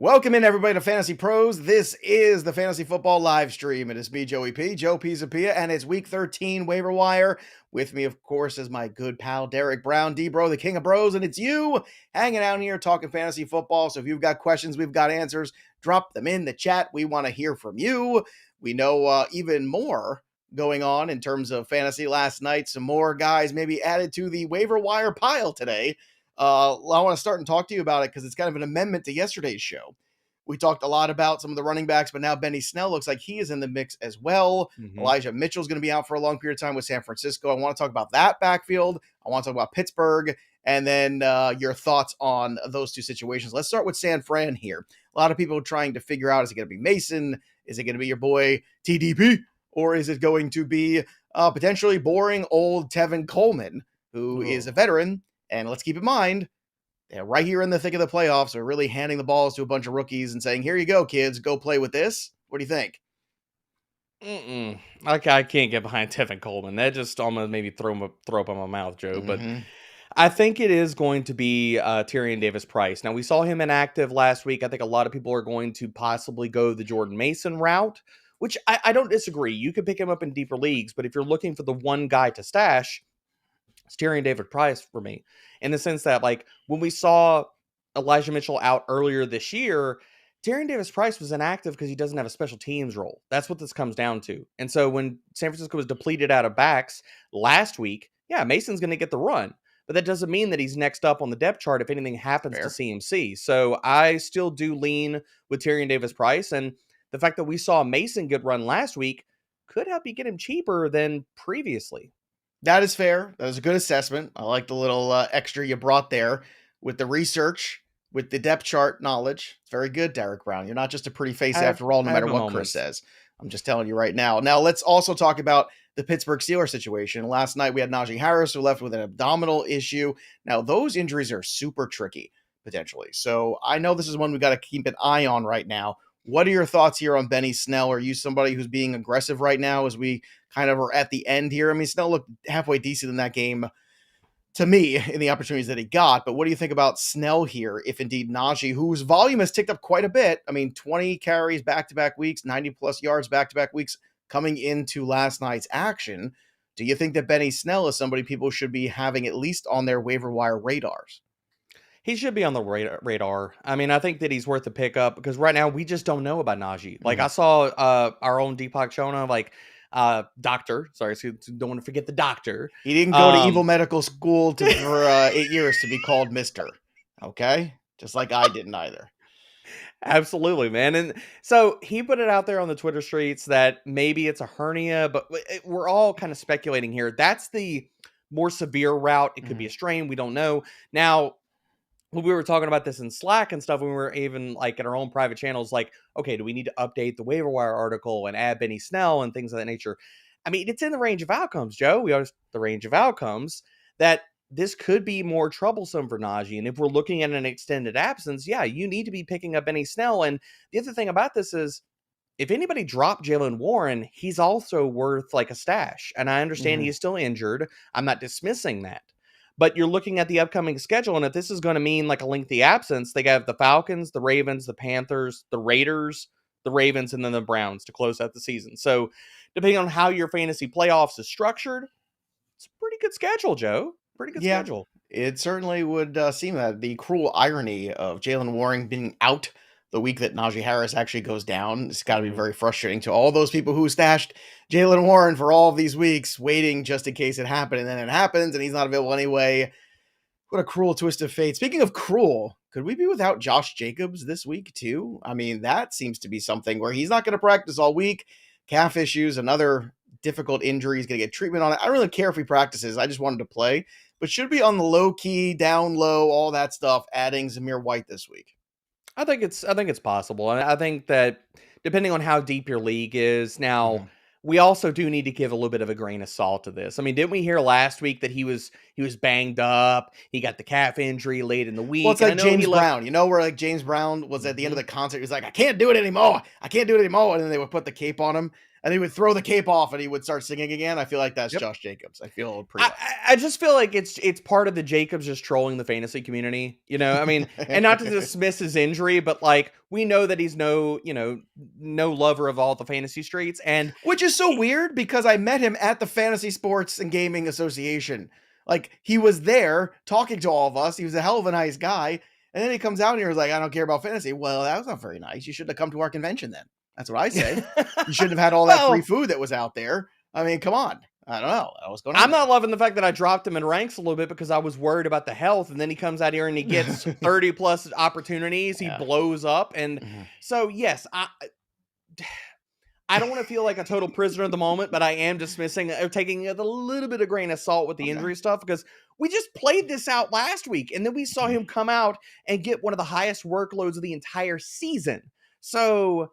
Welcome in, everybody, to Fantasy Pros. This is the Fantasy Football live stream. It is me, Joey P, Joe Pisapia, and it's Week 13 waiver wire. With me, of course, is my good pal, Derek Brown, D-Bro, the king of bros, and it's you hanging out here talking fantasy football. So if you've got questions, we've got answers, drop them in the chat. We want to hear from you. We know even more going on in terms of fantasy last night. Some more guys maybe added to the waiver wire pile today. I want to start and talk to you about it because it's kind of an amendment to yesterday's show. We talked a lot about some of the running backs, but now Benny Snell looks like he is in the mix as well. Elijah Mitchell's going to be out for a long period of time with San Francisco. I want to talk about that backfield. I want to talk about Pittsburgh, and then your thoughts on those two situations. Let's start with San Fran here. A lot of people trying to figure out, is it going to be Mason? Is it going to be your boy TDP? Or is it going to be potentially boring old Tevin Coleman, who is a veteran? And let's keep in mind, right here in the thick of the playoffs, we're really handing the balls to a bunch of rookies and saying, here you go, kids, go play with this. What do you think? I can't get behind Tevin Coleman. That just almost maybe throw up in my mouth, Joe. But I think it is going to be Tyrion Davis-Price. Now, we saw him inactive last week. I think a lot of people are going to possibly go the Jordan Mason route, which I don't disagree. You could pick him up in deeper leagues, but if you're looking for the one guy to stash, it's Tyrion Davis-Price for me, in the sense that, like, when we saw Elijah Mitchell out earlier this year, Tyrion Davis-Price was inactive because he doesn't have a special teams role. That's what this comes down to. And so when San Francisco was depleted out of backs last week, yeah, Mason's going to get the run, but that doesn't mean that he's next up on the depth chart if anything happens to CMC. So I still do lean with Tyrion Davis-Price, and the fact that we saw Mason get run last week could help you get him cheaper than previously. That is fair. That is a good assessment. I like the little extra you brought there with the research, with the depth chart knowledge. It's very good, Derek Brown. You're not just a pretty face after all, no matter what Chris says. I'm just telling you right now. Now, let's also talk about the Pittsburgh Steelers situation. Last night, we had Najee Harris, who left with an abdominal issue. Now, those injuries are super tricky, potentially. So I know this is one we got to keep an eye on right now. What are your thoughts here on Benny Snell? Are you somebody who's being aggressive right now as we kind of are at the end here? I mean, Snell looked halfway decent in that game to me in the opportunities that he got. But what do you think about Snell here, if indeed Najee, whose volume has ticked up quite a bit? I mean, 20 carries back-to-back weeks, 90-plus yards back-to-back weeks coming into last night's action. Do you think that Benny Snell is somebody people should be having at least on their waiver wire radars? He should be on the radar. I mean, I think that he's worth a pickup because right now we just don't know about Najee. Like I saw our own Deepak Chona, doctor. Sorry, so don't want to forget the doctor. He didn't go to evil medical school for 8 years to be called Mister. Okay, just like I didn't either. Absolutely, man. And so he put it out there on the Twitter streets that maybe it's a hernia, but we're all kind of speculating here. That's the more severe route. It could be a strain. We don't know. Now, when we were talking about this in Slack and stuff, when we were even like in our own private channels, like, okay, do we need to update the waiver wire article and add Benny Snell and things of that nature? I mean, it's in the range of outcomes, Joe. We are the range of outcomes that this could be more troublesome for Najee. And if we're looking at an extended absence, yeah, you need to be picking up Benny Snell. And the other thing about this is, if anybody dropped Jaylen Warren, he's also worth like a stash. And I understand he's still injured. I'm not dismissing that. But you're looking at the upcoming schedule, and if this is going to mean like a lengthy absence, they have the Falcons, the Ravens, the Panthers, the Raiders, the Ravens, and then the Browns to close out the season. So depending on how your fantasy playoffs is structured, it's a pretty good schedule, Joe. Pretty good schedule. It certainly would seem that the cruel irony of Jaylen Warren being out the week that Najee Harris actually goes down. It's got to be very frustrating to all those people who stashed Jaylen Warren for all of these weeks, waiting just in case it happened, and then it happens, and he's not available anyway. What a cruel twist of fate. Speaking of cruel, could we be without Josh Jacobs this week too? I mean, that seems to be something where he's not going to practice all week. Calf issues, another difficult injury. He's going to get treatment on it. I don't really care if he practices. I just wanted to play. But should be on the low key, down low, all that stuff, adding Zamir White this week? I think it's possible. And I think that depending on how deep your league is now, we also do need to give a little bit of a grain of salt to this. I mean, didn't we hear last week that he was banged up? He got the calf injury late in the week. Well, it's like James Brown, where like James Brown was at the end of the concert. He's like, I can't do it anymore. And then they would put the cape on him. and he would throw the cape off and he would start singing again. I feel like that's Yep. Josh Jacobs. I feel pretty much. I just feel like it's part of the Jacobs just trolling the fantasy community, I mean, and not to dismiss his injury, but like we know that he's no lover of all the fantasy streets, and which is so weird because I met him at the Fantasy Sports and Gaming Association. Like he was there talking to all of us. He was a hell of a nice guy. And then he comes out here and is like, I don't care about fantasy. Well, that was not very nice. You should have come to our convention then. That's what I say. You shouldn't have had all that free food that was out there. I mean, come on. I don't know. What's going on? I'm not loving the fact that I dropped him in ranks a little bit because I was worried about the health. And then he comes out here and he gets 30 plus opportunities. He blows up. And so, yes, I don't want to feel like a total prisoner at the moment, but I am dismissing or taking a little bit of grain of salt with the injury stuff because we just played this out last week. And then we saw him come out and get one of the highest workloads of the entire season. So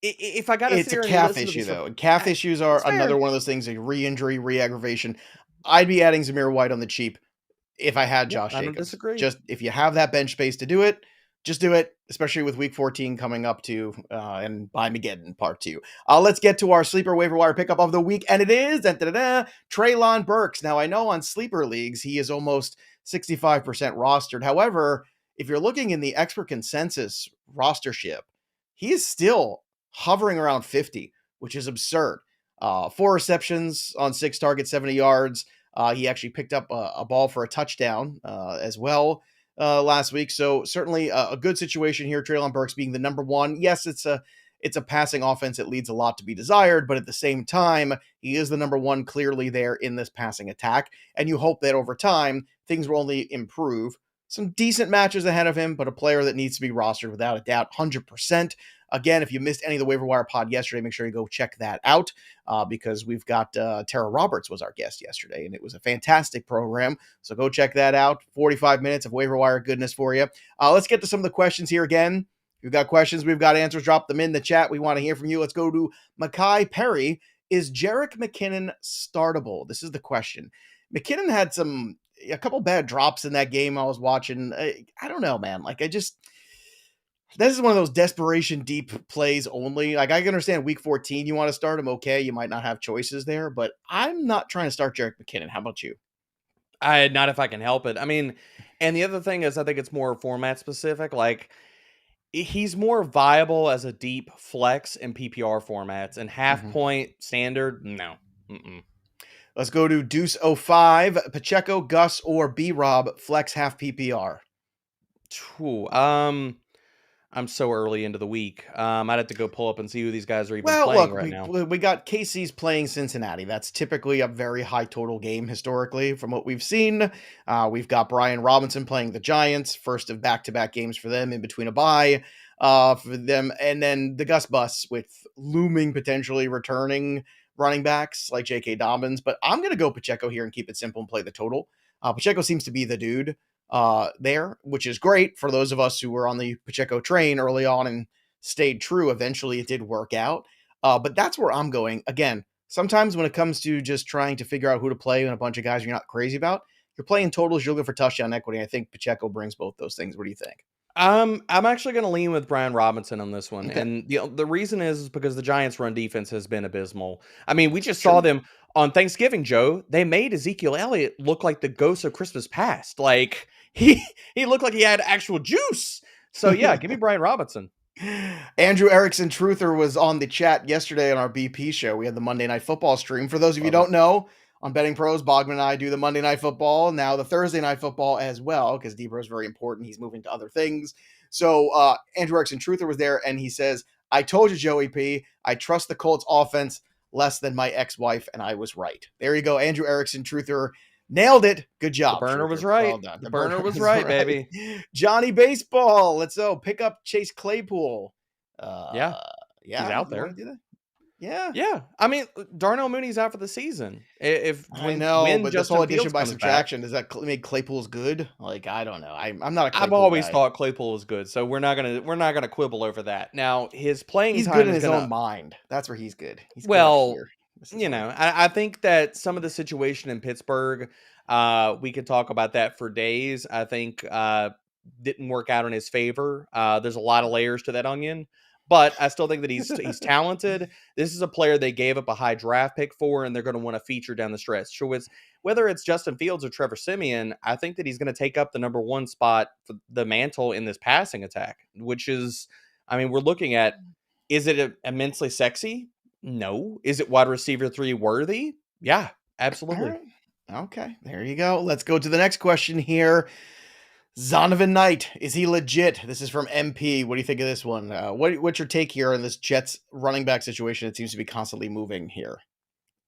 if I got to it's a calf issue though. And calf issues are another one of those things, like re-injury, re-aggravation. I'd be adding Zamir White on the cheap if I had Josh Jacobs. I don't disagree. Just if you have that bench space to do it, just do it, especially with week 14 coming up to and by Mageddon part 2. Let's get to our sleeper waiver wire pickup of the week, and it is Treylon Burks. Now I know on sleeper leagues he is almost 65% rostered. However, if you're looking in the expert consensus rostership, he is still hovering around 50, which is absurd. 4 receptions on 6 targets, 70 yards. He actually picked up a ball for a touchdown as well last week. So certainly a good situation here. Treylon Burks being the number one. Yes, it's a passing offense. It leaves a lot to be desired, but at the same time, he is the number one clearly there in this passing attack. And you hope that over time, things will only improve. Some decent matches ahead of him, but a player that needs to be rostered without a doubt, 100%. Again, if you missed any of the waiver wire pod yesterday, make sure you go check that out because we've got Tara Roberts was our guest yesterday, and it was a fantastic program. So go check that out. 45 minutes of waiver wire goodness for you. Let's get to some of the questions here again. If you've got questions, we've got answers. Drop them in the chat. We want to hear from you. Let's go to Mackay Perry. Is Jerrick McKinnon startable? This is the question. McKinnon had a couple bad drops in that game I was watching. I don't know, man. This is one of those desperation deep plays only. Like, I can understand week 14, you want to start him. Okay, you might not have choices there, but I'm not trying to start Jerrick McKinnon. How about you? Not if I can help it. I mean, and the other thing is I think it's more format specific. Like, he's more viable as a deep flex in PPR formats and half point standard. No. Let's go to Deuce05. Pacheco, Gus, or B-Rob flex half PPR. I'm so early into the week. I'd have to go pull up and see who these guys are even playing right now. We got KC's playing Cincinnati. That's typically a very high total game historically from what we've seen. We've got Brian Robinson playing the Giants, first of back-to-back games for them in between a bye for them. And then the Gus Bus with looming potentially returning running backs like J.K. Dobbins. But I'm going to go Pacheco here and keep it simple and play the total. Pacheco seems to be the dude there, which is great for those of us who were on the Pacheco train early on and stayed true. Eventually it did work out. But that's where I'm going. Again, sometimes when it comes to just trying to figure out who to play and a bunch of guys you're not crazy about, you're playing totals, you're looking for touchdown equity. I think Pacheco brings both those things. What do you think? I'm actually going to lean with Brian Robinson on this one. Okay. And the reason is because the Giants' run defense has been abysmal. I mean, we just saw them on Thanksgiving, Joe. They made Ezekiel Elliott look like the ghost of Christmas past. Like, he looked like he had actual juice. So, yeah, give me Brian Robinson. Andrew Erickson Truther was on the chat yesterday on our BP show. We had the Monday Night Football stream. For those of you who don't know, on Betting Pros, Bogman and I do the Monday Night Football, now the Thursday Night Football as well, because D-Bro is very important. He's moving to other things. So Andrew Erickson Truther was there, and he says, I told you, Joey P, I trust the Colts offense less than my ex-wife, and I was right. There you go, Andrew Erickson Truther. Nailed it. Good job. The burner Truther. was right. Well done. The burner was right, baby. Johnny Baseball. Let's go. Pick up Chase Claypool. Yeah. He's out there. Do that? Yeah. Yeah. I mean, Darnell Mooney's out for the season. I know, but this whole addition by subtraction, does that make Claypool's good? Like, I don't know. I'm not a Claypool I've always guy. thought Claypool was good, so we're not gonna quibble over that. Now, his playing he's time good in his own mind. That's where he's good. He's good I think that some of the situation in Pittsburgh, we could talk about that for days. I think didn't work out in his favor. There's a lot of layers to that onion. but I still think that he's talented. This is a player they gave up a high draft pick for, and they're going to want to feature down the stretch. So whether it's Justin Fields or Trevor Siemian, I think that he's going to take up the number one spot for the mantle in this passing attack, which is, I mean, we're looking at, is it immensely sexy? No. Is it wide receiver 3 worthy? Yeah, absolutely. Right. Okay, there you go. Let's go to the next question here. Zonovan Knight, is he legit? This is from MP. What do you think of this one? What's your take here on this Jets running back situation? It seems to be constantly moving here.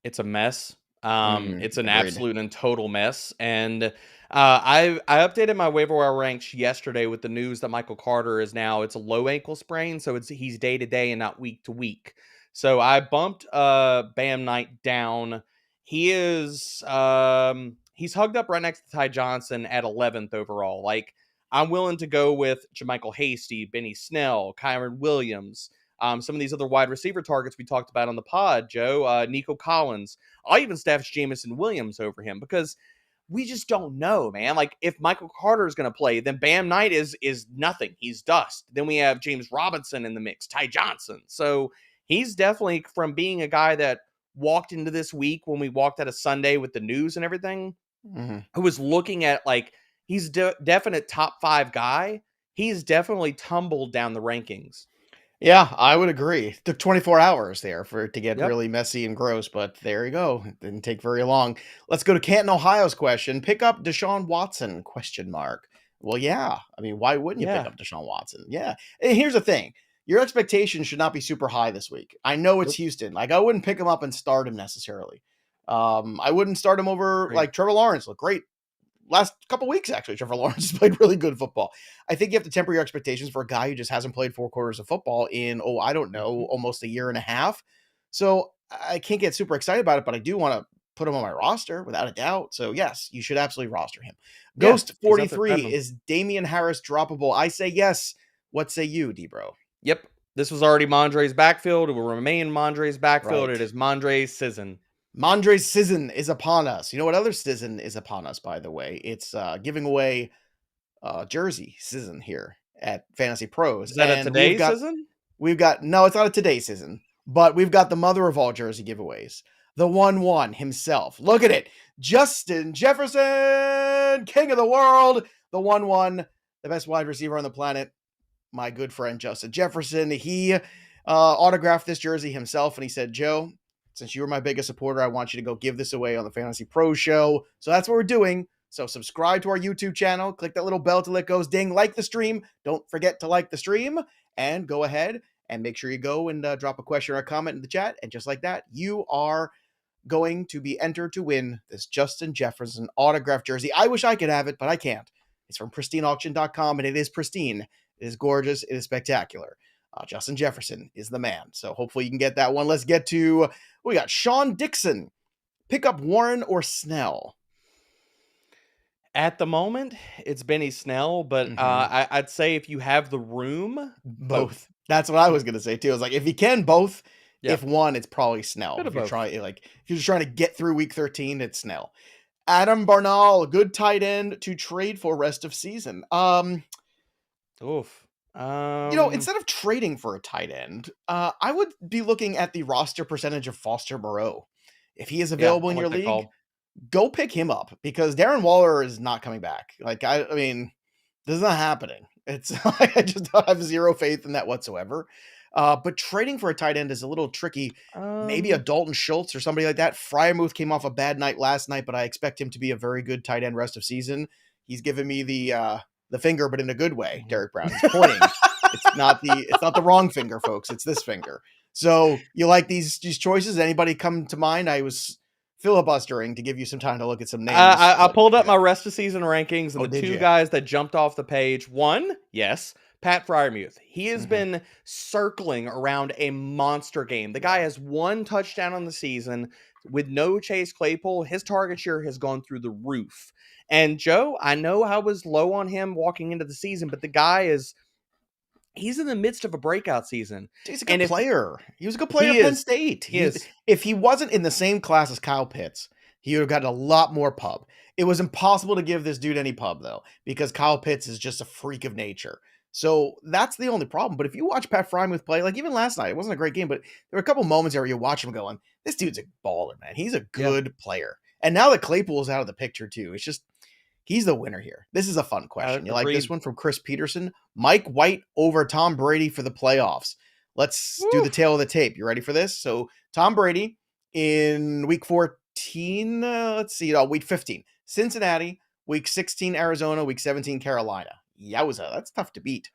It's a mess. It's an Agreed. absolute and total mess. And I updated my waiver wire ranks yesterday with the news that Michael Carter is now, it's a low ankle sprain, so he's day to day and not week to week. So I bumped Bam Knight down. He is he's hugged up right next to Ty Johnson at 11th overall. Like, I'm willing to go with Jermichael Hasty, Benny Snell, Kyren Williams, some of these other wide receiver targets we talked about on the pod, Joe, Nico Collins. I'll even staff Jamison Williams over him because we just don't know, man. Like, if Michael Carter is going to play, then Bam Knight is nothing. He's dust. Then we have James Robinson in the mix, Ty Johnson. So he's definitely, from being a guy that walked into this week when we walked out of Sunday with the news and everything, who was looking at, like, he's definite top 5 guy. He's definitely tumbled down the rankings. Yeah, I would agree. It took 24 hours there for it to get really messy and gross, but there you go. It didn't take very long. Let's go to Canton, Ohio's question. Pick up Deshaun Watson, question mark. Well, yeah. I mean, why wouldn't you pick up Deshaun Watson? Yeah. And here's the thing. Your expectations should not be super high this week. I know it's Houston. Like, I wouldn't pick him up and start him necessarily. I wouldn't start him over, like, Trevor Lawrence. Looked great last couple weeks, actually. Trevor Lawrence has played really good football. I think you have to temper your expectations for a guy who just hasn't played 4 quarters of football in, I don't know, almost a year and a half. So I can't get super excited about it, but I do want to put him on my roster without a doubt. So yes, you should absolutely roster him. Ghost 43, is Damien Harris droppable? I say yes. What say you, D-Bro? Yep. This was already Mondre's backfield. It will remain Mondre's backfield. Right. It is Mondre's season. Mondre's season is upon us. You know what other season is upon us, by the way? It's giving away jersey season here at Fantasy Pros. Is that a today season? No, it's not a today season, but we've got the mother of all jersey giveaways. The 1-1 himself. Look at it. Justin Jefferson, king of the world. The 1-1, the best wide receiver on the planet. My good friend, Justin Jefferson. He autographed this jersey himself, and he said, Joe, since you were my biggest supporter, I want you to go give this away on the Fantasy Pro Show. So that's what we're doing. So subscribe to our YouTube channel. Click that little bell till it goes ding. Like the stream. Don't forget to like the stream. And go ahead and make sure you go and drop a question or a comment in the chat. And just like that, you are going to be entered to win this Justin Jefferson autograph jersey. I wish I could have it, but I can't. It's from pristineauction.com, and it is pristine. It is gorgeous. It is spectacular. Justin Jefferson is the man. So hopefully you can get that one. Let's get to, we got Sean Dixon. Pick up Warren or Snell? At the moment, it's Benny Snell, but I'd say if you have the room, both. That's what I was going to say too. I was like, if you can both, if one, it's probably Snell. If you're just trying to get through week 13, it's Snell. Adam Barnall, good tight end to trade for rest of season. Instead of trading for a tight end, I would be looking at the roster percentage of Foster Moreau. If he is available in your league, go pick him up, because Darren Waller is not coming back. Like, I mean, this is not happening. It's I just have zero faith in that whatsoever. But trading for a tight end is a little tricky. Maybe a Dalton Schultz or somebody like that. Freiermuth came off a bad night last night, but I expect him to be a very good tight end rest of season. He's given me the finger, but in a good way. Derek Brown, he's pointing. It's not the wrong finger, folks. It's this finger. So you like these choices? Anybody come to mind? I was filibustering to give you some time to look at some names. I pulled up my rest of season rankings, and the two guys that jumped off the page. One, yes, Pat Freiermuth. He has been circling around a monster game. The guy has 1 touchdown on the season with no Chase Claypool. His target share has gone through the roof. And Joe, I know I was low on him walking into the season, but the guy he's in the midst of a breakout season. He's a good player. He was a good player at Penn State. If he wasn't in the same class as Kyle Pitts, he would have gotten a lot more pub. It was impossible to give this dude any pub, though, because Kyle Pitts is just a freak of nature. So that's the only problem. But if you watch Pat Frymuth play, like even last night, it wasn't a great game, but there were a couple moments there where you watch him going, this dude's a baller, man. He's a good player. And now that Claypool is out of the picture too, it's just, he's the winner here. This is a fun question. You like this one from Chris Peterson? Mike White over Tom Brady for the playoffs. Let's do the tail of the tape. You ready for this? So Tom Brady in week 14, week 15, Cincinnati, week 16, Arizona, week 17, Carolina. Yowza, that's tough to beat.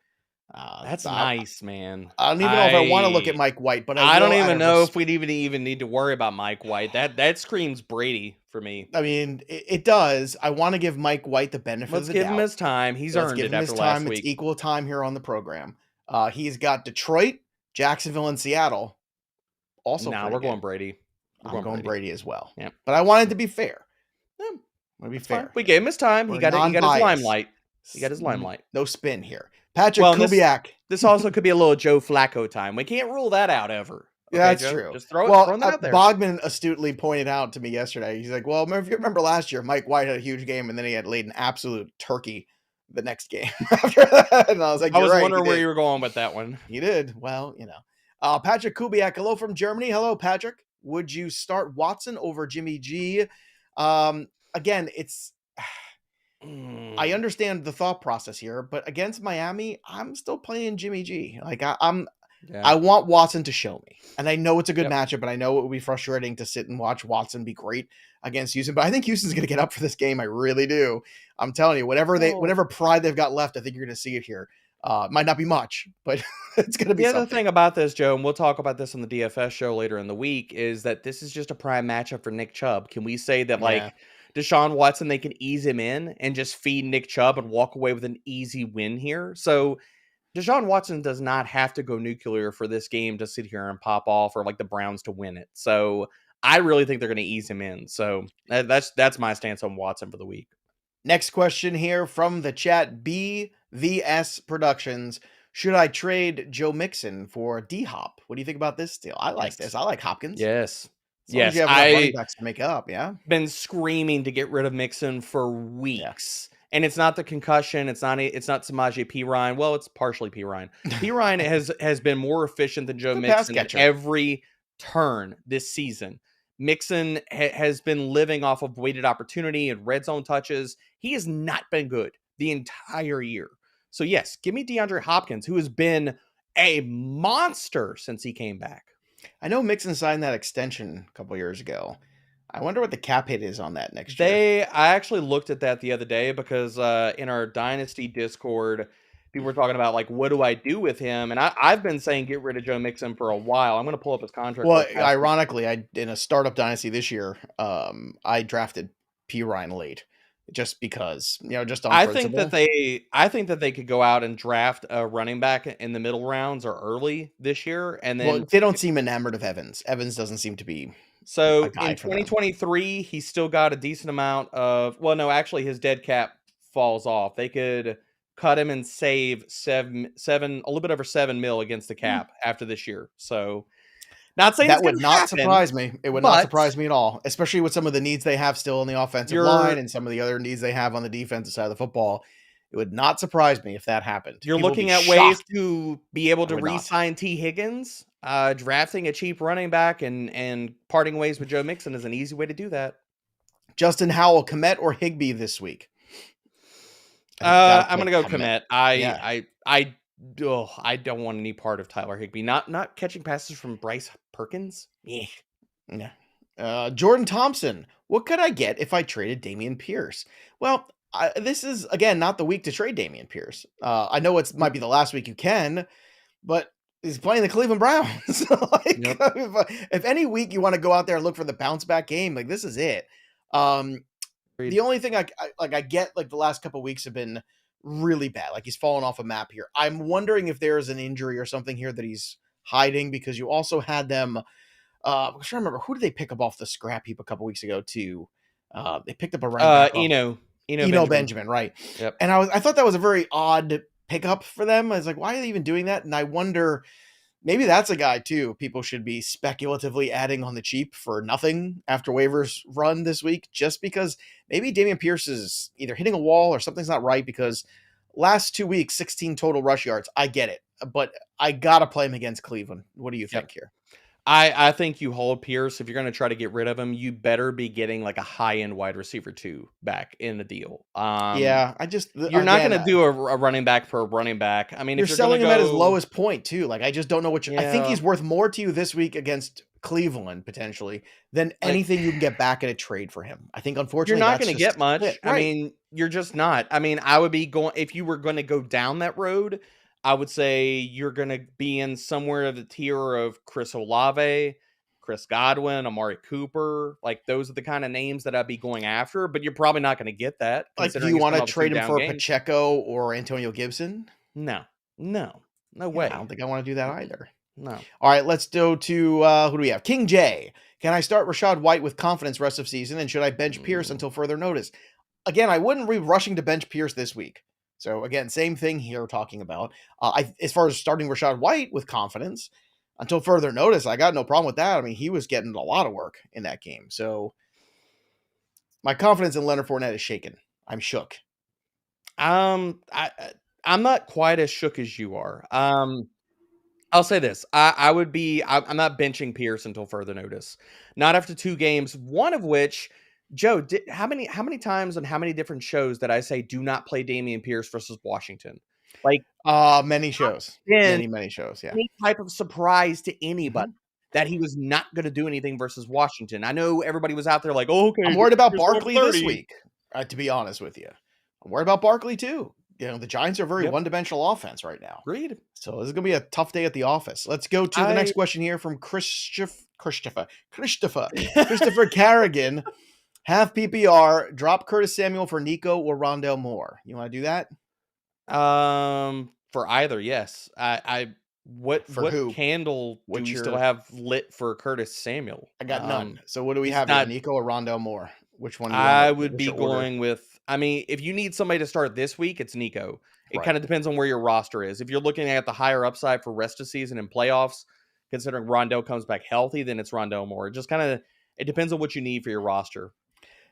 That's nice, man. I don't even know if I want to look at Mike White, but I don't even know if we'd even need to worry about Mike White. That screams Brady for me. I mean, it does. I want to give Mike White the benefit of the doubt. Let's give him his time. He's earned it after last week. It's equal time here on the program. He's got Detroit, Jacksonville, and Seattle. Also, we're going Brady. I'm going Brady as well. Yeah, but I wanted to be fair. To be fair. We gave him his time. He got his limelight. He got his limelight. No spin here. Patrick Kubiak. This also could be a little Joe Flacco time. We can't rule that out ever. Okay, that's Joe? True. Just throw that out there. Bogman astutely pointed out to me yesterday. He's like, well, if you remember last year, Mike White had a huge game, and then he had laid an absolute turkey the next game after that. And I was like, I was wondering where you were going with that one. He did. Well, Patrick Kubiak, hello from Germany. Hello, Patrick. Would you start Watson over Jimmy G? Again, it's... I understand the thought process here, but against Miami, I'm still playing Jimmy G. Like I want Watson to show me, and I know it's a good matchup, but I know it would be frustrating to sit and watch Watson be great against Houston. But I think Houston's going to get up for this game. I really do. I'm telling you, whatever pride they've got left, I think you're going to see it here. Might not be much, but it's going to be. The other thing about this, Joe, and we'll talk about this on the DFS show later in the week, is that this is just a prime matchup for Nick Chubb. Can we say that Deshaun Watson, they can ease him in and just feed Nick Chubb and walk away with an easy win here? So Deshaun Watson does not have to go nuclear for this game to sit here and pop off, or like the Browns to win it. So I really think they're going to ease him in. So that's my stance on Watson for the week. Next question here from the chat, BVS Productions. Should I trade Joe Mixon for D-Hop? What do you think about this deal? I like this. I like Hopkins. Yes. Yes, running backs to make up. Been screaming to get rid of Mixon for weeks, and it's not the concussion. It's not Samaje Perine. Well, it's partially Perine. Perine has been more efficient than Joe Mixon at every turn this season. Mixon has been living off of weighted opportunity and red zone touches. He has not been good the entire year. So yes, give me DeAndre Hopkins, who has been a monster since he came back. I know Mixon signed that extension a couple years ago. I wonder what the cap hit is on that next year. I actually looked at that the other day because in our Dynasty Discord, people were talking about, like, what do I do with him? And I've been saying get rid of Joe Mixon for a while. I'm going to pull up his contract. Well, ironically, in a startup Dynasty this year, I drafted Perine late. Just because, just on principle. I think that they could go out and draft a running back in the middle rounds or early this year, and then they don't seem enamored of Evans. Evans doesn't seem to be. So in 2023, he's still got a decent amount of. Well, no, actually, his dead cap falls off. They could cut him and save a little bit over $7 million against the cap after this year. So. Not saying that would not surprise me. It would not surprise me at all, especially with some of the needs they have still on the offensive line and some of the other needs they have on the defensive side of the football. It would not surprise me if that happened. You're looking at ways to be able to re-sign T. Higgins. Drafting a cheap running back and parting ways with Joe Mixon is an easy way to do that. Justin Howell, Kmet or Higbee this week? I'm going to go Kmet. I don't want any part of Tyler Higbee. Not catching passes from Bryce Perkins. Yeah. Jordan Thompson. What could I get if I traded Dameon Pierce? Well, this is, again, not the week to trade Dameon Pierce. I know it might be the last week you can, but he's playing the Cleveland Browns. If any week you want to go out there and look for the bounce back game, like, this is it. The only thing I get, like, the last couple of weeks have been really bad. Like, he's fallen off a map here. I'm wondering if there's an injury or something here that he's hiding, because you also had them. I'm trying to remember, who did they pick up off the scrap heap a couple weeks ago too? They picked up a running back. Eno Benjamin, right? Yep. And I thought that was a very odd pickup for them. I was like, why are they even doing that? And I wonder, maybe that's a guy too people should be speculatively adding on the cheap for nothing after waivers run this week, just because maybe Dameon Pierce is either hitting a wall or something's not right, because last 2 weeks, 16 total rush yards. I get it, but I gotta play him against Cleveland. What do you think here? I think you hold Pierce. If you're going to try to get rid of him, you better be getting like a high-end wide receiver 2 back in the deal. Yeah, I just You're not again, going to do a running back for a running back. I mean, you're if you're going selling to him at his go, lowest point too. Like I just don't know what I think yeah, he's worth more to you this week against Cleveland potentially than like anything you can get back in a trade for him. I think you're unfortunately not that's going to just get much. it. I Right. mean, you're just not. I mean, I would be going if you were going to go down that road. I would say you're going to be in somewhere of the tier of Chris Olave, Chris Godwin, Amari Cooper. Like those are the kind of names that I'd be going after. But you're probably not going to get that Like, do considering you he's want coming to off of 2 trade him down for games. Pacheco or Antonio Gibson? No, no Yeah, way. I don't think I want to do that either. No. All right, let's go to who do we have? King J. Can I start Rachaad White with confidence rest of season, and should I bench Pierce until further notice? Again, I wouldn't be rushing to bench Pierce this week. So again, same thing here talking about. As far as starting Rachaad White with confidence until further notice, I got no problem with that. I mean, he was getting a lot of work in that game. So my confidence in Leonard Fournette is shaken. I'm shook. I'm not quite as shook as you are. I'll say this. I'm not benching Pierce until further notice. Not after 2 games, one of which, Joe, how many times on how many different shows did I say do not play Dameon Pierce versus Washington? Like Many shows. been Many shows, yeah. any type of surprise to anybody Mhm. that he was not going to do anything versus Washington. I know everybody was out there like, oh, okay, I'm worried about Pierce scored Barkley this 30. week, to be honest with you. I'm worried about Barkley too. You know, the Giants are a very Yep. one-dimensional offense right now. Agreed. So this is going to be a tough day at the office. Let's go to the next question here from Christopher Carrigan. Half PPR, drop Curtis Samuel for Nico or Rondale Moore. You want to do that? For either, yes. What who? candle do we still have lit for Curtis Samuel? I got none. So what do we he's have here? not- Nico or Rondale Moore? Which one? I would be going with. I mean, if you need somebody to start this week, it's Nico. It Right. kind of depends on where your roster is. If you're looking at the higher upside for rest of season and playoffs, considering Rondale comes back healthy, then it's Rondale Moore. It depends on what you need for your roster.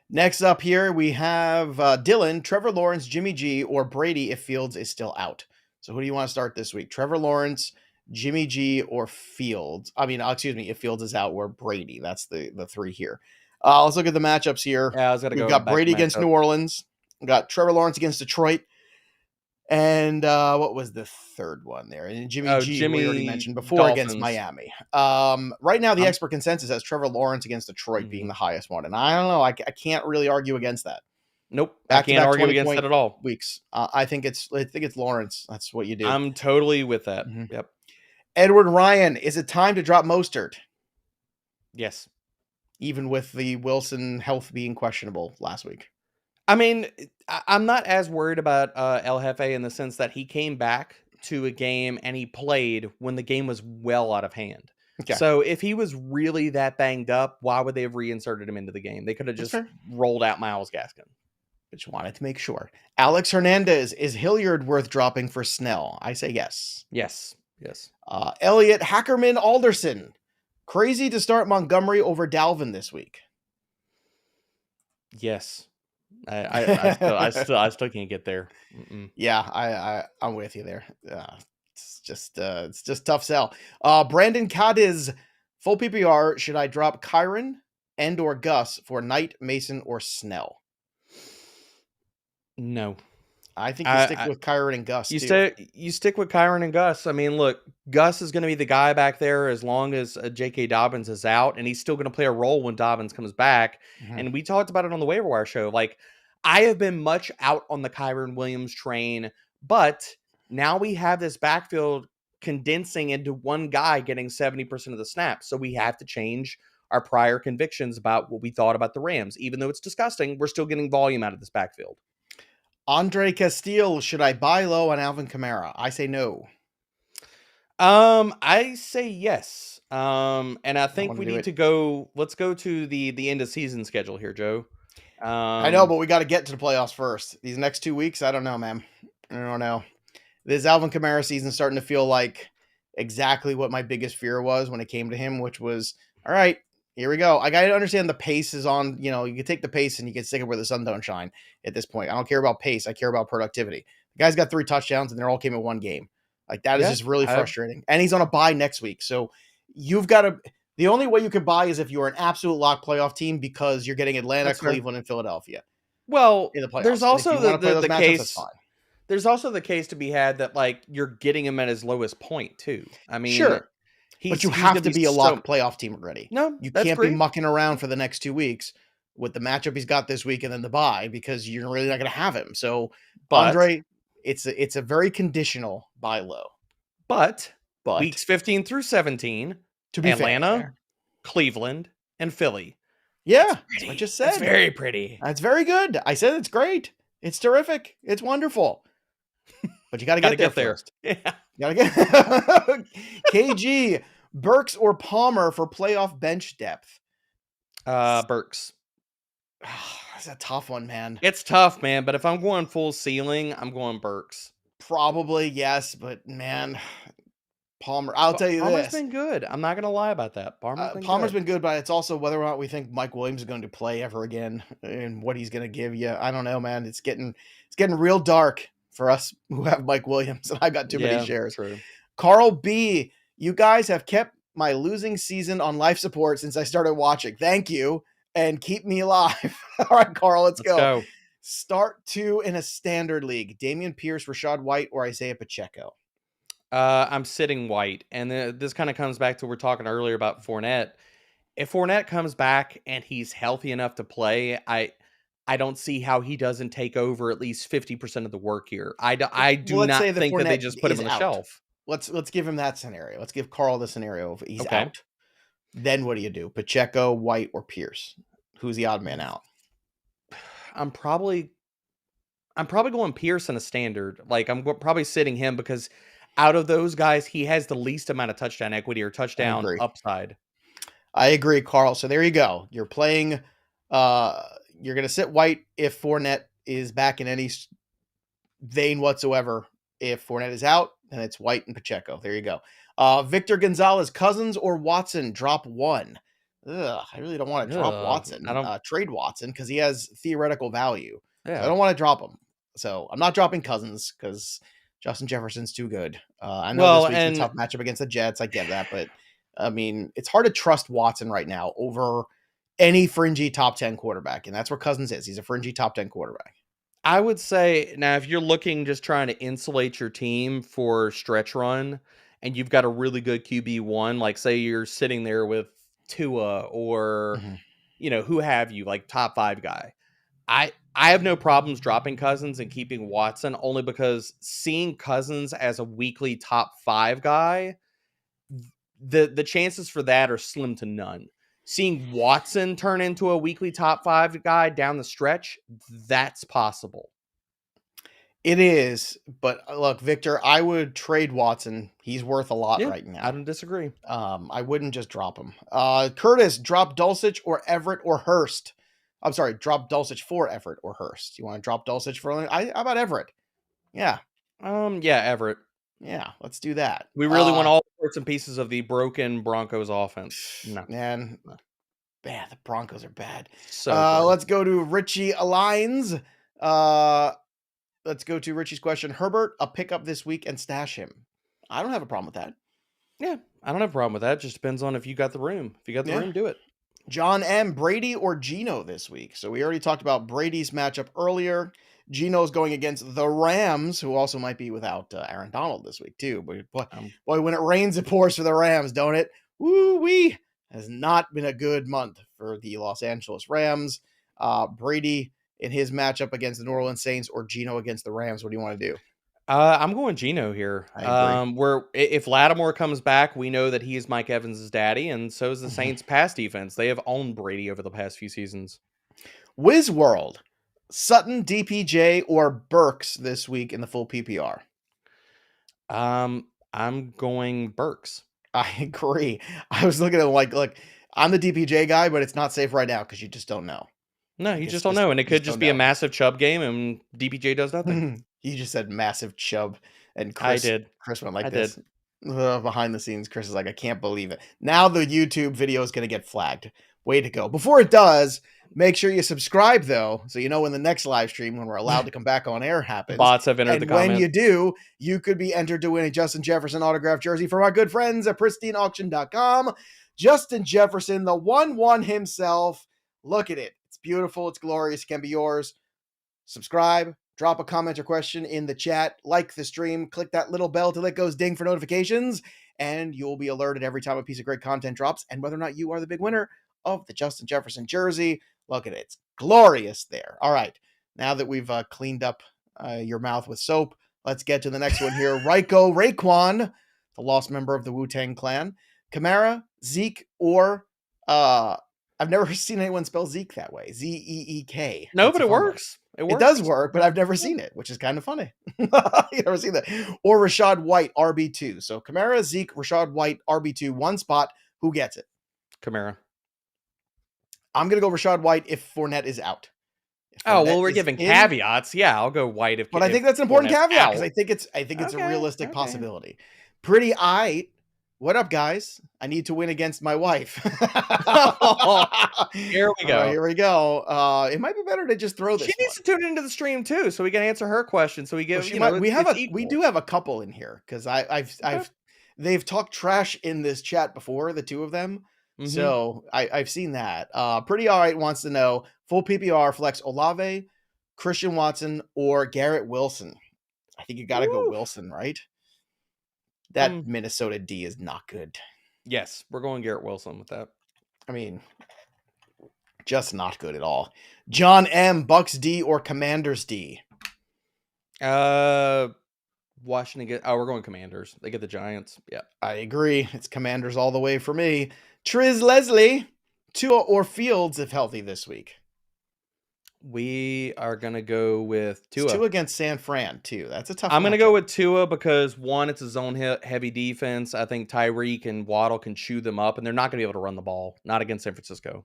Next up here, we have Dylan, Trevor Lawrence, Jimmy G, or Brady if Fields is still out. So who do you want to start this week? Trevor Lawrence, Jimmy G, or Fields? I mean, excuse me, if Fields is out, or Brady. That's the 3 here. Let's look at the matchups here. Yeah, I was gonna We've go got back Brady to against matchup. New Orleans. We've got Trevor Lawrence against Detroit. And what was the third one there? And Jimmy G, we already mentioned before, against Miami. Right now, the expert consensus has Trevor Lawrence against Detroit being the highest one. And I don't know. I can't really argue against that. Nope. I can't argue against that at all. Weeks. I think it's Lawrence. That's what you do. I'm totally with that. Yep. Edward Ryan, is it time to drop Mostert? Yes. Even with the Wilson health being questionable last week. I mean, I'm not as worried about El Jefe in the sense that he came back to a game and he played when the game was well out of hand. Okay. So if he was really that banged up, why would they have reinserted him into the game? They could have just rolled out Myles Gaskin. Just wanted to make sure. Alex Hernandez, is Hilliard worth dropping for Snell? I say yes. Yes. Elliot Hackerman Alderson. Crazy to start Montgomery over Dalvin this week. Yes. I still can't get there. Yeah, I'm with you there. It's just tough sell. Brandon Cadiz, full PPR. Should I drop Kyren and or Gus for Knight, Mason, or Snell? No. I think you stick with Kyren and Gus. You stick with Kyren and Gus. I mean, look, Gus is going to be the guy back there as long as J.K. Dobbins is out, and he's still going to play a role when Dobbins comes back. Mm-hmm. And we talked about it on the Waiver Wire show. Like, I have been much out on the Kyren Williams train, but now we have this backfield condensing into one guy getting 70% of the snaps. So we have to change our prior convictions about what we thought about the Rams. Even though it's disgusting, we're still getting volume out of this backfield. Andre Castile, should I buy low on Alvin Kamara? I say no. I say yes. And I think we need to go. Let's go to the end of season schedule here, Joe. I know, but we got to get to the playoffs first. These next 2 weeks, I don't know, man. I don't know. This Alvin Kamara season is starting to feel like exactly what my biggest fear was when it came to him, which was, all right, here we go. I got to understand the pace is on, you can take the pace and you can stick it where the sun don't shine at this point. I don't care about pace. I care about productivity. The guy's got 3 touchdowns, and they all came in one game. Like, that is just really frustrating. And he's on a bye next week. So you've got to – the only way you can buy is if you're an absolute lock playoff team because you're getting Atlanta, Cleveland, and Philadelphia well, in the playoffs. There's also the matchups, case. that's fine. There's also the case to be had that, like, you're getting him at his lowest point, too. I mean, sure. But you have to be a lock playoff team already. No, you can't be mucking around for the next 2 weeks with the matchup he's got this week and then the bye because you're really not going to have him. So, Andre, it's a very conditional buy low. But weeks 15 through 17, to be Atlanta, fair. Cleveland, and Philly. Yeah, I just said. It's very pretty. That's very good. I said it's great. It's terrific. It's wonderful. But you got to get there first. Yeah. You got to get KG, Burks or Palmer for playoff bench depth? Burks. That's a tough one, man. It's tough, man. But if I'm going full ceiling, I'm going Burks. Probably, yes. But, man, Palmer, I'll tell you Palmer's this. Been good. I'm not going to lie about that. Palmer's been good, but it's also whether or not we think Mike Williams is going to play ever again and what he's going to give you. I don't know, man. It's getting real dark for us who have Mike Williams, and I got too many shares. True. Carl B, you guys have kept my losing season on life support since I started watching. Thank you, and keep me alive. All right, Carl, let's go. Start 2 in a standard league. Dameon Pierce, Rachaad White, or Isaiah Pacheco? I'm sitting White, and this kind of comes back to what we were talking earlier about Fournette. If Fournette comes back and he's healthy enough to play, I don't see how he doesn't take over at least 50% of the work here. I do not think that they just put him on the shelf. Let's give him that scenario. Let's give Carl the scenario of he's out. Then what do you do? Pacheco, White, or Pierce? Who's the odd man out? I'm probably going Pierce in a standard. Like, I'm probably sitting him because out of those guys, he has the least amount of touchdown equity or touchdown upside. I agree, Carl. So there you go. You're playing you're going to sit White if Fournette is back in any vein whatsoever. If Fournette is out, then it's White and Pacheco. There you go. Victor Gonzalez, Cousins or Watson, drop 1. I really don't want to drop Watson. Trade Watson because he has theoretical value. Yeah. So I don't want to drop him. So I'm not dropping Cousins because Justin Jefferson's too good. I know this week's a tough matchup against the Jets. I get that. But, I mean, it's hard to trust Watson right now over any fringy top 10 quarterback. And that's where Cousins is. He's a fringy top 10 quarterback. I would say now if you're looking just trying to insulate your team for stretch run and you've got a really good QB1, like say you're sitting there with Tua or, who have you, like top 5 guy. I have no problems dropping Cousins and keeping Watson only because seeing Cousins as a weekly top 5 guy, the chances for that are slim to none. Seeing Watson turn into a weekly top 5 guy down the stretch, that's possible. It is, but look, Victor, I would trade Watson. He's worth a lot right now. I don't disagree. I wouldn't just drop him. Curtis, drop Dulcich or Everett or Hurst. I'm sorry, drop Dulcich for Everett or Hurst. You want to drop Dulcich for? How about Everett? Yeah. Everett. Yeah, let's do that. We really want all parts and pieces of the broken Broncos offense. No. Man, the Broncos are bad. So let's go to Richie Aligns. Let's go to Richie's question. Herbert, a pickup this week and stash him. I don't have a problem with that. Yeah, I don't have a problem with that. It just depends on if you got the room. If you got the room, do it. John M. Brady or Geno this week? So we already talked about Brady's matchup earlier. Geno's going against the Rams, who also might be without Aaron Donald this week too. But boy, when it rains, it pours for the Rams, don't it? Woo-wee. Has not been a good month for the Los Angeles Rams. Brady in his matchup against the New Orleans Saints or Geno against the Rams. What do you want to do? I'm going Geno here. Where if Lattimore comes back, we know that he is Mike Evans' daddy, and so is the Saints' pass defense. They have owned Brady over the past few seasons. Wiz World, Sutton, DPJ, or Burks this week in the full PPR? I'm going Burks. I agree. I was looking at look, I'm the DPJ guy, but it's not safe right now because you just don't know. No, you just don't know, and it could just be a massive Chubb game, and DPJ does nothing. You just said massive Chubb, and Chris went like this. Behind the scenes, Chris is like, I can't believe it. Now the YouTube video is going to get flagged. Way to go. Before it does, make sure you subscribe, though, so you know when the next live stream, when we're allowed to come back on air, happens. The bots have entered the And when comments. you do, you could be entered to win a Justin Jefferson autographed jersey from our good friends at pristineauction.com. Justin Jefferson, the 1-1 himself. Look at it. It's beautiful. It's glorious. It can be yours. Subscribe. Drop a comment or question in the chat. Like the stream. Click that little bell till it goes ding for notifications. And you'll be alerted every time a piece of great content drops. And whether or not you are the big winner of the Justin Jefferson jersey. Look at it. It's glorious there. All right. Now that we've cleaned up your mouth with soap, let's get to the next one here. Raekwon, the lost member of the Wu-Tang Clan. Kamara, Zeke, or I've never seen anyone spell Zeke that way. Zeek. No, but it works. It does work, but I've never seen it, which is kind of funny. You never seen that. Or Rachaad White, RB2. So Kamara, Zeke, Rachaad White, RB2, one spot. Who gets it? Kamara. I'm going to go Rachaad White if Fournette is out. We're giving caveats. Yeah, I'll go White But I think that's an important caveat because I think it's a realistic possibility. Pretty aight. What up, guys? I need to win against my wife. Here we go. Here we go. It might be better to just throw this. She needs to tune into the stream too, so we can answer her question. So we get. We do have a couple in here because they've talked trash in this chat before, the two of them. Mm-hmm. So I've seen that. Pretty all right wants to know full PPR flex Olave, Christian Watson, or Garrett Wilson. I think you got to go Wilson, right? That Minnesota D is not good. Yes, we're going Garrett Wilson with that. I mean, just not good at all. John M, Bucs D or Commanders D? Washington we're going Commanders. They get the Giants. Yeah. I agree. It's Commanders all the way for me. Triz Leslie, Tua or Fields if healthy this week? We are going to go with Tua. It's Tua against San Fran, too. That's a tough I'm going to go with Tua because, one, it's a zone-heavy defense. I think Tyreek and Waddle can chew them up, and they're not going to be able to run the ball. Not against San Francisco.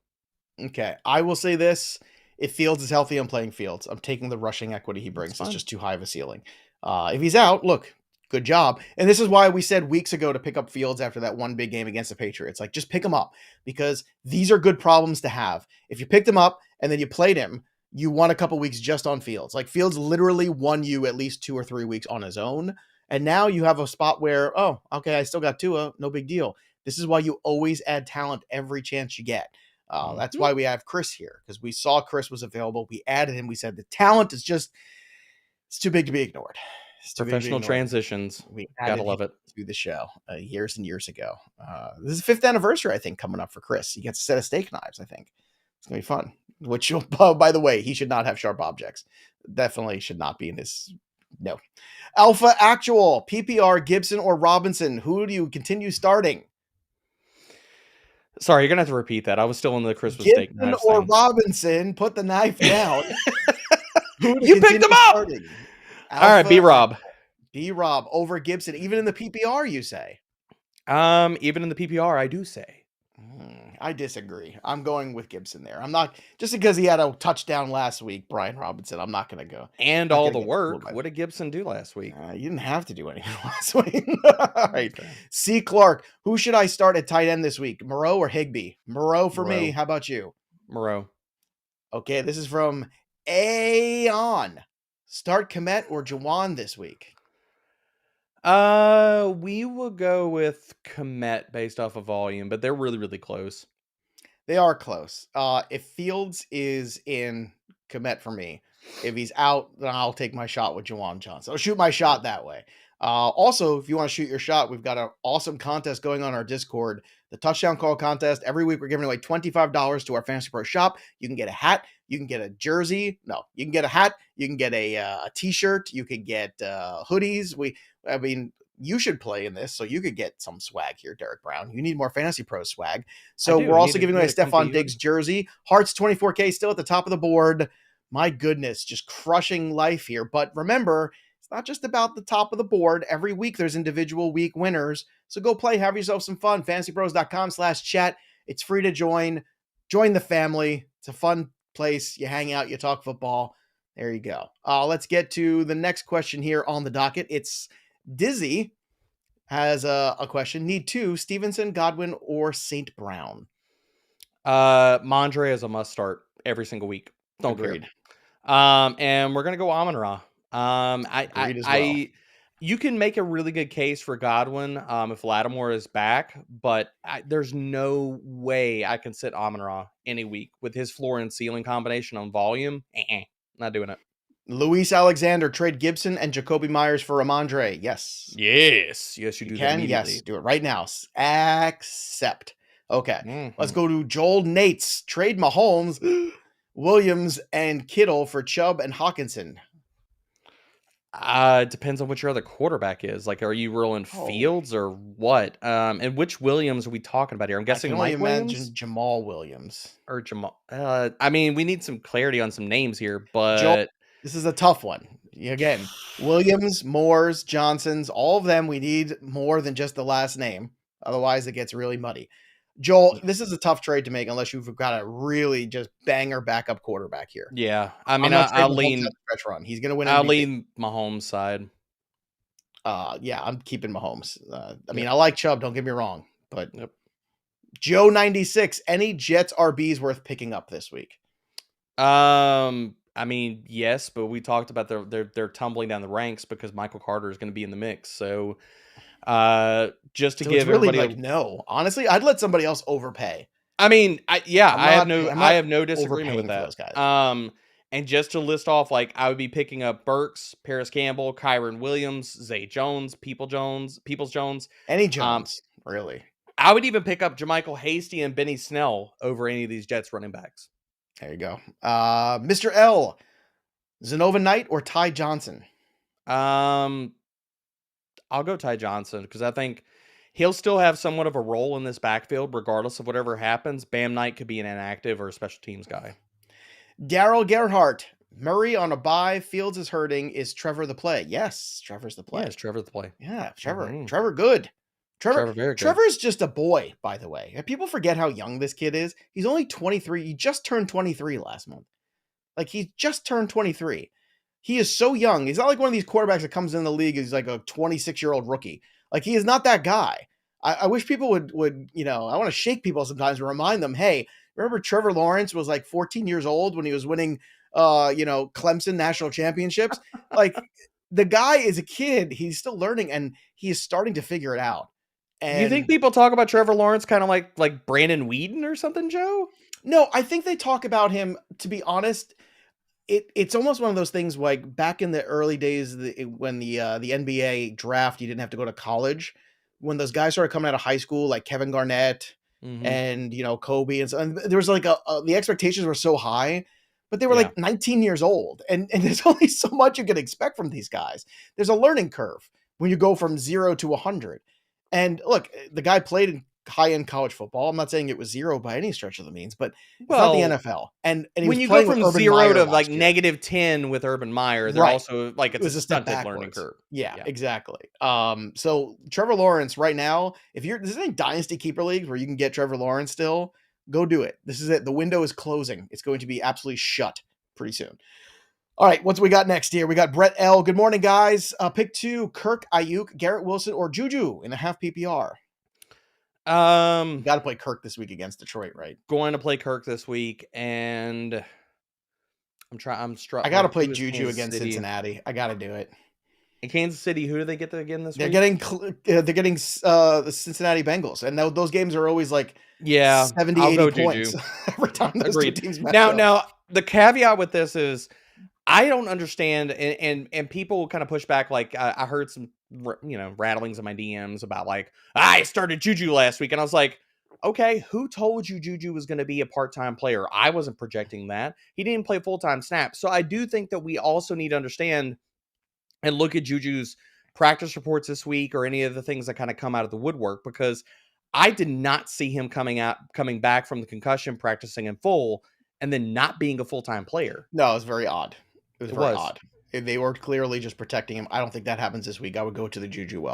Okay. I will say this. If Fields is healthy, I'm playing Fields. I'm taking the rushing equity he brings. It's just too high of a ceiling. If he's out, look, good job. And this is why we said weeks ago to pick up Fields after that one big game against the Patriots. Like, just pick him up because these are good problems to have. If you picked him up and then you played him, you won a couple weeks just on Fields. Like Fields literally won you at least 2 or 3 weeks on his own. And now you have a spot where, oh, okay, I still got Tua. No big deal. This is why you always add talent every chance you get. That's why we have Chris here because we saw Chris was available. We added him. We said the talent is just, it's too big to be ignored. Professional transitions. We gotta love it to the show years and years ago. This is the 5th anniversary, I think, coming up for Chris. He gets a set of steak knives, I think. It's going to be fun. Which, by the way, he should not have sharp objects. Definitely should not be in his. No. Alpha Actual, PPR, Gibson, or Robinson. Who do you continue starting? Sorry, you're going to have to repeat that. I was still in the Christmas Gibson steak knives or thing. Robinson, put the knife down. You picked them up! Alpha, all right, B-Rob. B-Rob over Gibson, even in the PPR, you say? Even in the PPR, I do say. I disagree. I'm going with Gibson there. I'm not just because he had a touchdown last week, Brian Robinson. I'm not going to go. And all the work. What did Gibson do last week? You didn't have to do anything last week. All right. Okay. C. Clark. Who should I start at tight end this week? Moreau or Higbee? Moreau for me. How about you? Moreau. Okay. This is from Aon. Start Kmet or Jawan this week? We will go with Kmet based off of volume, but they're really, really close. They are close. If Fields is in, Kmet for me. If he's out, then I'll take my shot with Juwan Johnson. I'll shoot my shot that way. Also, if you want to shoot your shot, we've got an awesome contest going on our Discord. The touchdown call contest. Every week we're giving away $25 to our Fantasy Pro shop. You can get a hat. You can get a jersey. No, you can get a hat. You can get a t-shirt. You can get hoodies. You should play in this, so you could get some swag here, Derek Brown. You need more Fantasy Pro swag. So we're also giving away a Stephon Diggs jersey. Hearts 24K still at the top of the board. My goodness, just crushing life here. But remember, it's not just about the top of the board. Every week there's individual week winners. So go play, have yourself some fun. FantasyPros.com/chat. It's free to join. Join the family. It's a fun place. You hang out, you talk football. There you go. Let's get to the next question here on the docket. It's Dizzy has a question. Need 2, Stevenson, Godwin, or St. Brown? Mondre is a must start every single week. Don't Agreed. care. And we're gonna go Amon-Ra. Agreed as well. You can make a really good case for Godwin if Lattimore is back, but there's no way I can sit Amon-Ra any week with his floor and ceiling combination on volume. Not doing it. Luis Alexander, trade Gibson and Jacoby Myers for Ramondre. Yes. Yes, you do that Can? immediately. Yes, do it right now. Accept. Okay, let's go to Joel Nates. Trade Mahomes, Williams, and Kittle for Chubb and Hawkinson. It depends on what your other quarterback is. Like, are you rolling Fields or what? And which Williams are we talking about here? I'm guessing I can only Mike imagine Williams Jamal Williams or Jamal. I mean, we need some clarity on some names here, but Joel, this is a tough one. Again, Williams, Moores, Johnsons, all of them. We need more than just the last name. Otherwise, it gets really muddy. Joel, this is a tough trade to make unless you've got a really just banger backup quarterback here. Yeah, I mean, I'll lean stretch run. He's going to win. I'll lean Mahomes' side. Yeah, I'm keeping Mahomes. I mean, I like Chubb. Don't get me wrong, but Joe 96. Any Jets RBs worth picking up this week? I mean, yes, but we talked about they're tumbling down the ranks because Michael Carter is going to be in the mix. So, just to give really everybody no, honestly, I'd let somebody else overpay. I mean, I have no disagreement with that. Those guys. And just to list off, like, I would be picking up Burks, Paris Campbell, Kyren Williams, Zay Jones, Peoples Jones, any Jones, really. I would even pick up Jermichael Hasty and Benny Snell over any of these Jets running backs. There you go. Mr. L, Zonovan Knight or Ty Johnson? I'll go Ty Johnson because I think he'll still have somewhat of a role in this backfield regardless of whatever happens. Bam Knight could be an inactive or a special teams guy. Daryl Gerhardt, Murray on a bye, Fields is hurting. Is Trevor the play? Yes, Trevor's the play. Yes, Trevor's the play. Yeah, Trevor. Mm-hmm. Trevor good. Trevor very good. Trevor's just a boy, by the way. People forget how young this kid is. He's only 23. He just turned 23 last month. Like, he just turned 23. He is so young. He's not like one of these quarterbacks that comes in the league. He's like a 26-year-old rookie. Like, he is not that guy. I wish people would, I want to shake people sometimes and remind them, hey, remember Trevor Lawrence was like 14 years old when he was winning, Clemson national championships? Like, the guy is a kid. He's still learning, and he is starting to figure it out. And you think people talk about Trevor Lawrence kind of like Brandon Whedon or something, Joe? No, I think they talk about him, to be honest. It's almost one of those things like back in the early days when the NBA draft, you didn't have to go to college. When those guys started coming out of high school, like Kevin Garnett and, Kobe and so, and there was like the expectations were so high, but they were like 19 years old. And there's only so much you can expect from these guys. There's a learning curve when you go from 0 to 100. And look, the guy played in high-end college football. I'm not saying it was 0 by any stretch of the means, but it's not the NFL. And when you go from 0 to like negative 10 with Urban Meyer, they're also like it's a stunted learning curve. Yeah, exactly. So Trevor Lawrence right now, if there's any dynasty keeper leagues where you can get Trevor Lawrence still, go do it. This is it. The window is closing. It's going to be absolutely shut pretty soon. All right, what do we got next here? We got Brett L. Good morning, guys. Pick 2, Kirk, Ayuk, Garrett Wilson, or Juju in a half PPR. Got to play Kirk this week against Detroit, right? Going to play Kirk this week, and I got to play Juju against Cincinnati. I got to do it. In Kansas City, who do they get again this week? They're getting the Cincinnati Bengals, and those games are always like 70, 80 points every time those two teams match up. Now, the caveat with this is I don't understand, and people kind of push back. Like I heard some, rattlings in my DMs about like, I started Juju last week. And I was like, okay, who told you Juju was going to be a part-time player? I wasn't projecting that. He didn't play full-time snaps. So I do think that we also need to understand and look at Juju's practice reports this week or any of the things that kind of come out of the woodwork, because I did not see him coming back from the concussion, practicing in full, and then not being a full-time player. No, it was very odd. It was very odd. They were clearly just protecting him. I don't think that happens this week. I would go to the Juju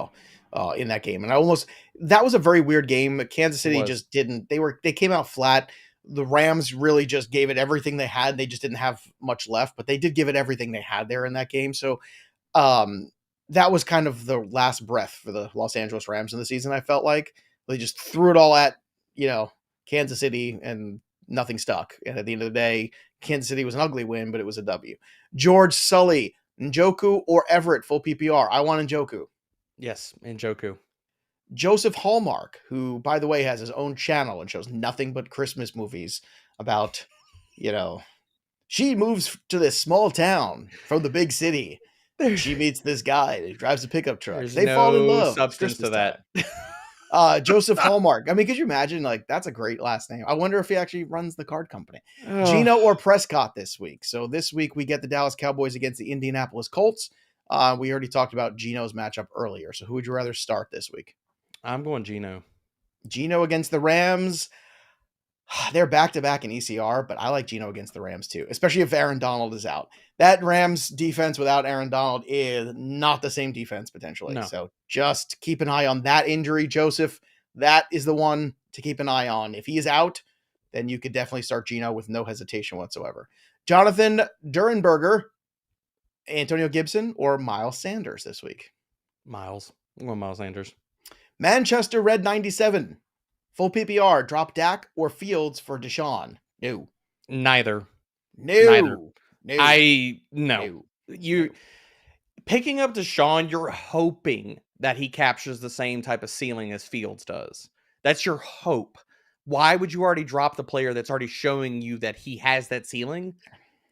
in that game. And that was a very weird game. Kansas City just didn't. They came out flat. The Rams really just gave it everything they had. They just didn't have much left, but they did give it everything they had there in that game. So that was kind of the last breath for the Los Angeles Rams in the season. I felt like they just threw it all at Kansas City, and nothing stuck. And at the end of the day, Kansas City was an ugly win, but it was a W. George Sully, Njoku or Everett, full PPR. I want Njoku. Yes, Njoku. Joseph Hallmark, who, by the way, has his own channel and shows nothing but Christmas movies about, she moves to this small town from the big city. She meets this guy who drives a pickup truck. They fall in love. Substance to that. Joseph Hallmark. I mean, could you imagine? Like, that's a great last name. I wonder if he actually runs the card company. Gino or Prescott this week. So this week we get the Dallas Cowboys against the Indianapolis Colts. We already talked about Gino's matchup earlier. So who would you rather start this week? I'm going Gino. Gino against the Rams. They're back-to-back in ECR, but I like Gino against the Rams too, especially if Aaron Donald is out. That Rams defense without Aaron Donald is not the same defense potentially. No. So just keep an eye on that injury, Joseph. That is the one to keep an eye on. If he is out, then you could definitely start Gino with no hesitation whatsoever. Jonathan Durenberger, Antonio Gibson, or Miles Sanders this week? Miles. I'm going Miles Sanders. Manchester Red 97. Full PPR, drop Dak or Fields for Deshaun? No. Neither. No. You picking up Deshaun, you're hoping that he captures the same type of ceiling as Fields does. That's your hope. Why would you already drop the player that's already showing you that he has that ceiling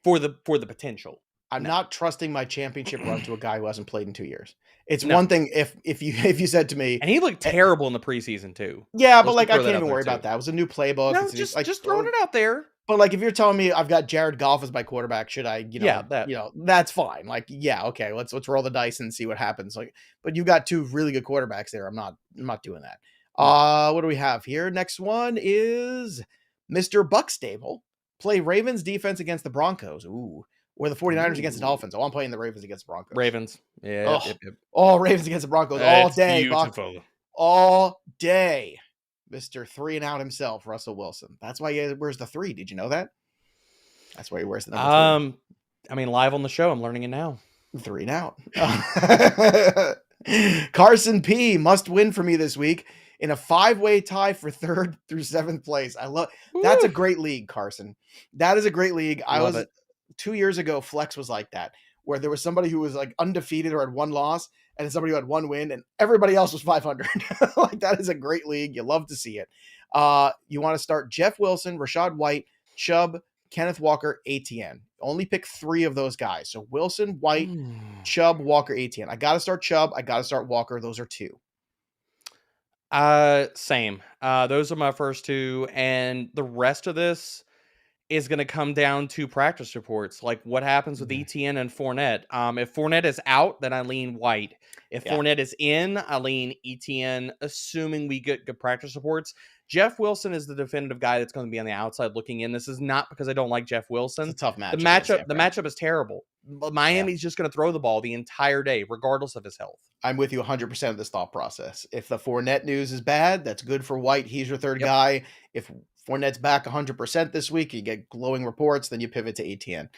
for the potential? I'm not trusting my championship run to a guy who hasn't played in 2 years. It's one thing if you said to me, and he looked terrible in the preseason too. Yeah, but like I can't even worry about that. It was a new playbook. No, just throwing it out there. But like if you're telling me I've got Jared Goff as my quarterback, should I, that's fine. Like, yeah, okay, let's roll the dice and see what happens. Like, but you got two really good quarterbacks there. I'm not doing that. What do we have here? Next one is Mr. Buckstable. Play Ravens defense against the Broncos. Ooh. Or the 49ers against the Dolphins. I'm playing the Ravens against the Broncos. Ravens. Yeah. Ravens against the Broncos all day. All day. Mr. 3-and-out himself, Russell Wilson. That's why he wears the 3. Did you know that? That's why he wears the number 3. I mean, live on the show, I'm learning it now. 3-and-out. Carson P. must win for me this week in a 5-way tie for 3rd through 7th place. That's a great league, Carson. That is a great league. Love it. 2 years ago, Flex was like that, where there was somebody who was like undefeated or had one loss, and somebody who had one win, and everybody else was 500. Like, that is a great league. You love to see it. You want to start Jeff Wilson, Rachaad White, Chubb, Kenneth Walker, ATN. Only pick 3 of those guys. So Wilson, White, Chubb, Walker, ATN. I got to start Chubb. I got to start Walker. Those are 2. Same. Those are my first 2, and the rest of this is going to come down to practice reports, like what happens with ETN and Fournette. If Fournette is out, then I lean White. If Fournette is in, I lean ETN, assuming we get good practice reports. Jeff Wilson is the definitive guy that's going to be on the outside looking in. This is not because I don't like Jeff Wilson. It's a tough matchup. The matchup is terrible. Miami's just going to throw the ball the entire day, regardless of his health. I'm with you 100% of this thought process. If the Fournette news is bad, that's good for White. He's your third guy. If Fournette's back 100% this week, you get glowing reports, then you pivot to ATN.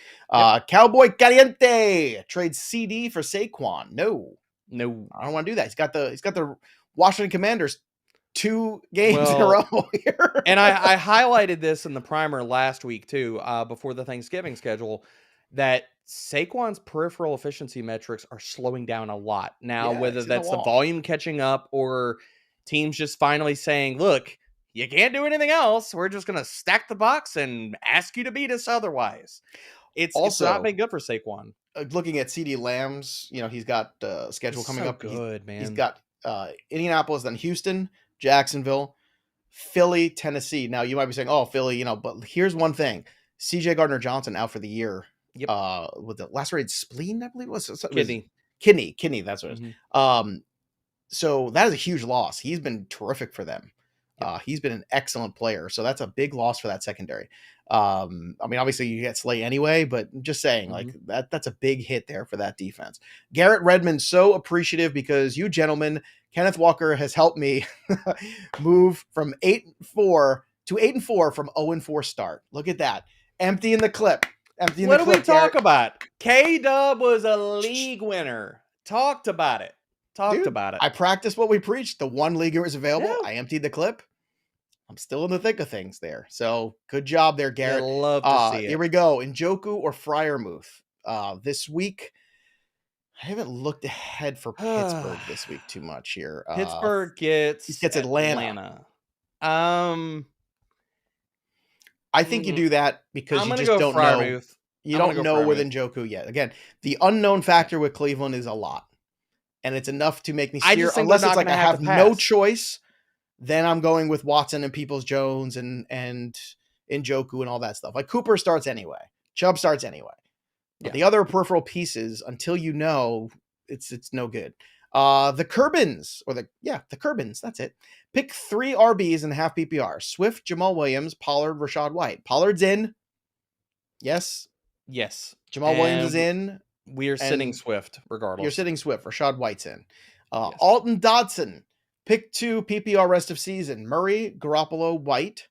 Cowboy Caliente trades CD for Saquon. No, I don't want to do that. He's got the Washington Commanders 2 games in a row here. And I highlighted this in the primer last week too, before the Thanksgiving schedule, that Saquon's peripheral efficiency metrics are slowing down a lot now. Whether that's the volume catching up or teams just finally saying, "Look, you can't do anything else. We're just going to stack the box and ask you to beat us otherwise." It's not been good for Saquon. Looking at CD Lamb's, he's got schedule coming up. Good, man. He's got Indianapolis, then Houston, Jacksonville, Philly, Tennessee. Now you might be saying, "Oh, Philly," but here's one thing: CJ Gardner-Johnson out for the year. Yep. With the lacerated spleen, I believe it was kidney. That's what it is. So that is a huge loss. He's been terrific for them. He's been an excellent player. So that's a big loss for that secondary. I mean, obviously you get Slay anyway, but just saying like that's a big hit there for that defense. Garrett Redmond, so appreciative because you gentlemen, Kenneth Walker has helped me move from 8-4 to 8-4 from 0-4 start. Look at that. Emptying the clip. What do we talk about? K-Dub was a league winner. Talked about it. I practiced what we preached. The one league was available. I emptied the clip. I'm still in the thick of things there. So good job there, I Garrett. love to see Here it. we go. Njoku or Freiermuth. This week, I haven't looked ahead for Pittsburgh this week too much here. Pittsburgh He gets gets Atlanta. Um, I think you do that because I'm you gonna just go don't know. Freiermuth. You I'm gonna don't go know with Freiermuth. Njoku yet. Again, the unknown factor with Cleveland is a lot. And it's enough to make me I steer. just think they're Unless it's not like gonna I have to have no pass. choice, then I'm going with Watson and Peoples-Jones and Njoku and all that stuff. Like Cooper starts anyway. Chubb starts anyway. But the other peripheral pieces, until you know, it's no good. The Kerbins, the Kerbins, that's it. Pick 3 RBs in half PPR. Swift, Jamal Williams, Pollard, Rachaad White. Pollard's in. Yes. Yes. Jamal Williams is in. We are sitting Swift, regardless. You're sitting Swift. Rachaad White's in. Yes. Alton Dodson. Pick 2 PPR rest of season. Murray, Garoppolo, White.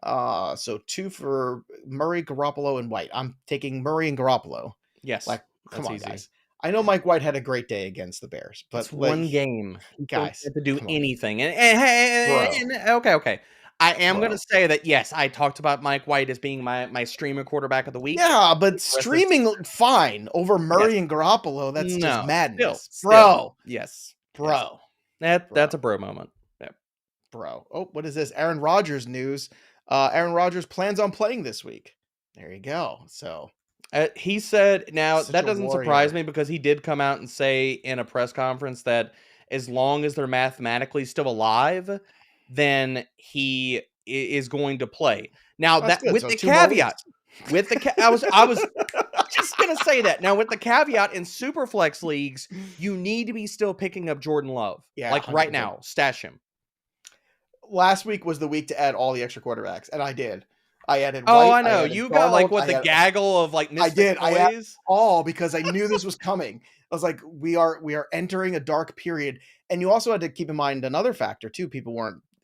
So 2 for Murray, Garoppolo, and White. I'm taking Murray and Garoppolo. Yes. Like, come on, easy. guys. I know Mike White had a great day against the Bears, but it's one game. He guys, don't have to do come on. anything. And okay. I am going to say that, yes, I talked about Mike White as being my streamer quarterback of the week. Yeah, but streaming fine over Murray and Garoppolo. That's just madness. Bro. Yes. Bro. That's a bro moment. Yeah. Bro. Oh, what is this? Aaron Rodgers news. Aaron Rodgers plans on playing this week. There you go. So he said, now Such that a doesn't surprise me because he did come out and say in a press conference that as long as they're mathematically still alive, then he is going to play. Now that with the caveat, I was just gonna say that. Now with the caveat, in Superflex leagues, you need to be still picking up Jordan Love. Yeah, like 100%. Right now, stash him. Last week was the week to add all the extra quarterbacks, and I did. I added. Oh, White, I know. You got like what the gaggle of like. I did. I added all because I knew this was coming. I was like, we are entering a dark period, and you also had to keep in mind another factor too.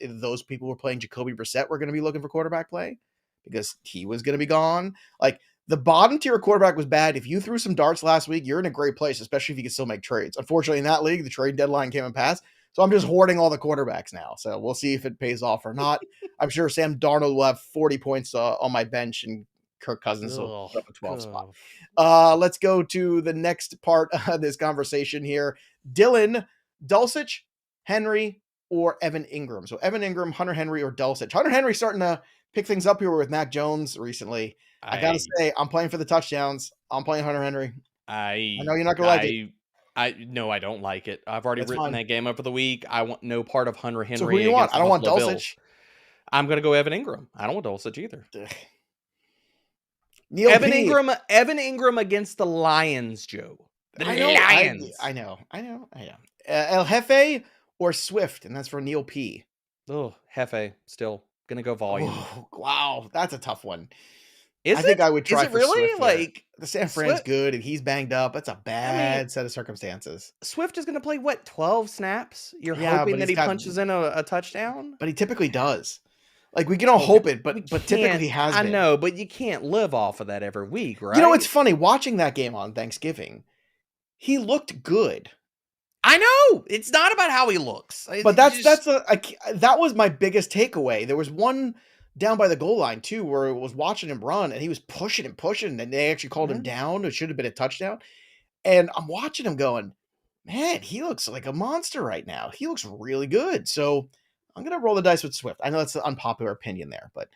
Those people were playing Jacoby Brissett were going to be looking for quarterback play because he was going to be gone. Like the bottom tier quarterback was bad. If you threw some darts last week, you're in a great place, especially if you can still make trades. Unfortunately, in that league, the trade deadline came and passed. So I'm just hoarding all the quarterbacks now. So we'll see if it pays off or not. I'm sure Sam Darnold will have 40 points on my bench, and Kirk Cousins will put up a 12 spot. Let's go to the next part of this conversation here. Dylan, Dulcich, Henry, or Evan Ingram. So Evan Ingram, Hunter Henry, or Dulcich. Hunter Henry starting to pick things up here with Mac Jones recently. I got to say, I'm playing for the touchdowns. I'm playing Hunter Henry. I know you're not going to like it. No, I don't like it. I've already written that game up for the week. I want no part of Hunter Henry. So who do you want? I don't want Dulcich. I'm going to go Evan Ingram. I don't want Dulcich either. Evan Ingram against the Lions, Joe. Lions. I know. El Jefe or Swift, and that's for Neil P. Oh, Jefe. Still going to go volume. Oh, wow, that's a tough one. I think I would try. Is it really Swift like the San Fran's good and he's banged up? That's a bad set of circumstances. Swift is going to play 12 snaps. You're hoping that he punches in a touchdown, but he typically does. Like we can all hope it, but typically he has. I know, but you can't live off of that every week, right? You know, it's funny watching that game on Thanksgiving. He looked good. I know it's not about how he looks, but that was my biggest takeaway. There was one down by the goal line too, where it was watching him run and he was pushing, and they actually called him down. It should have been a touchdown. And I'm watching him going, man, he looks like a monster right now. He looks really good. So I'm going to roll the dice with Swift. I know that's an unpopular opinion there, but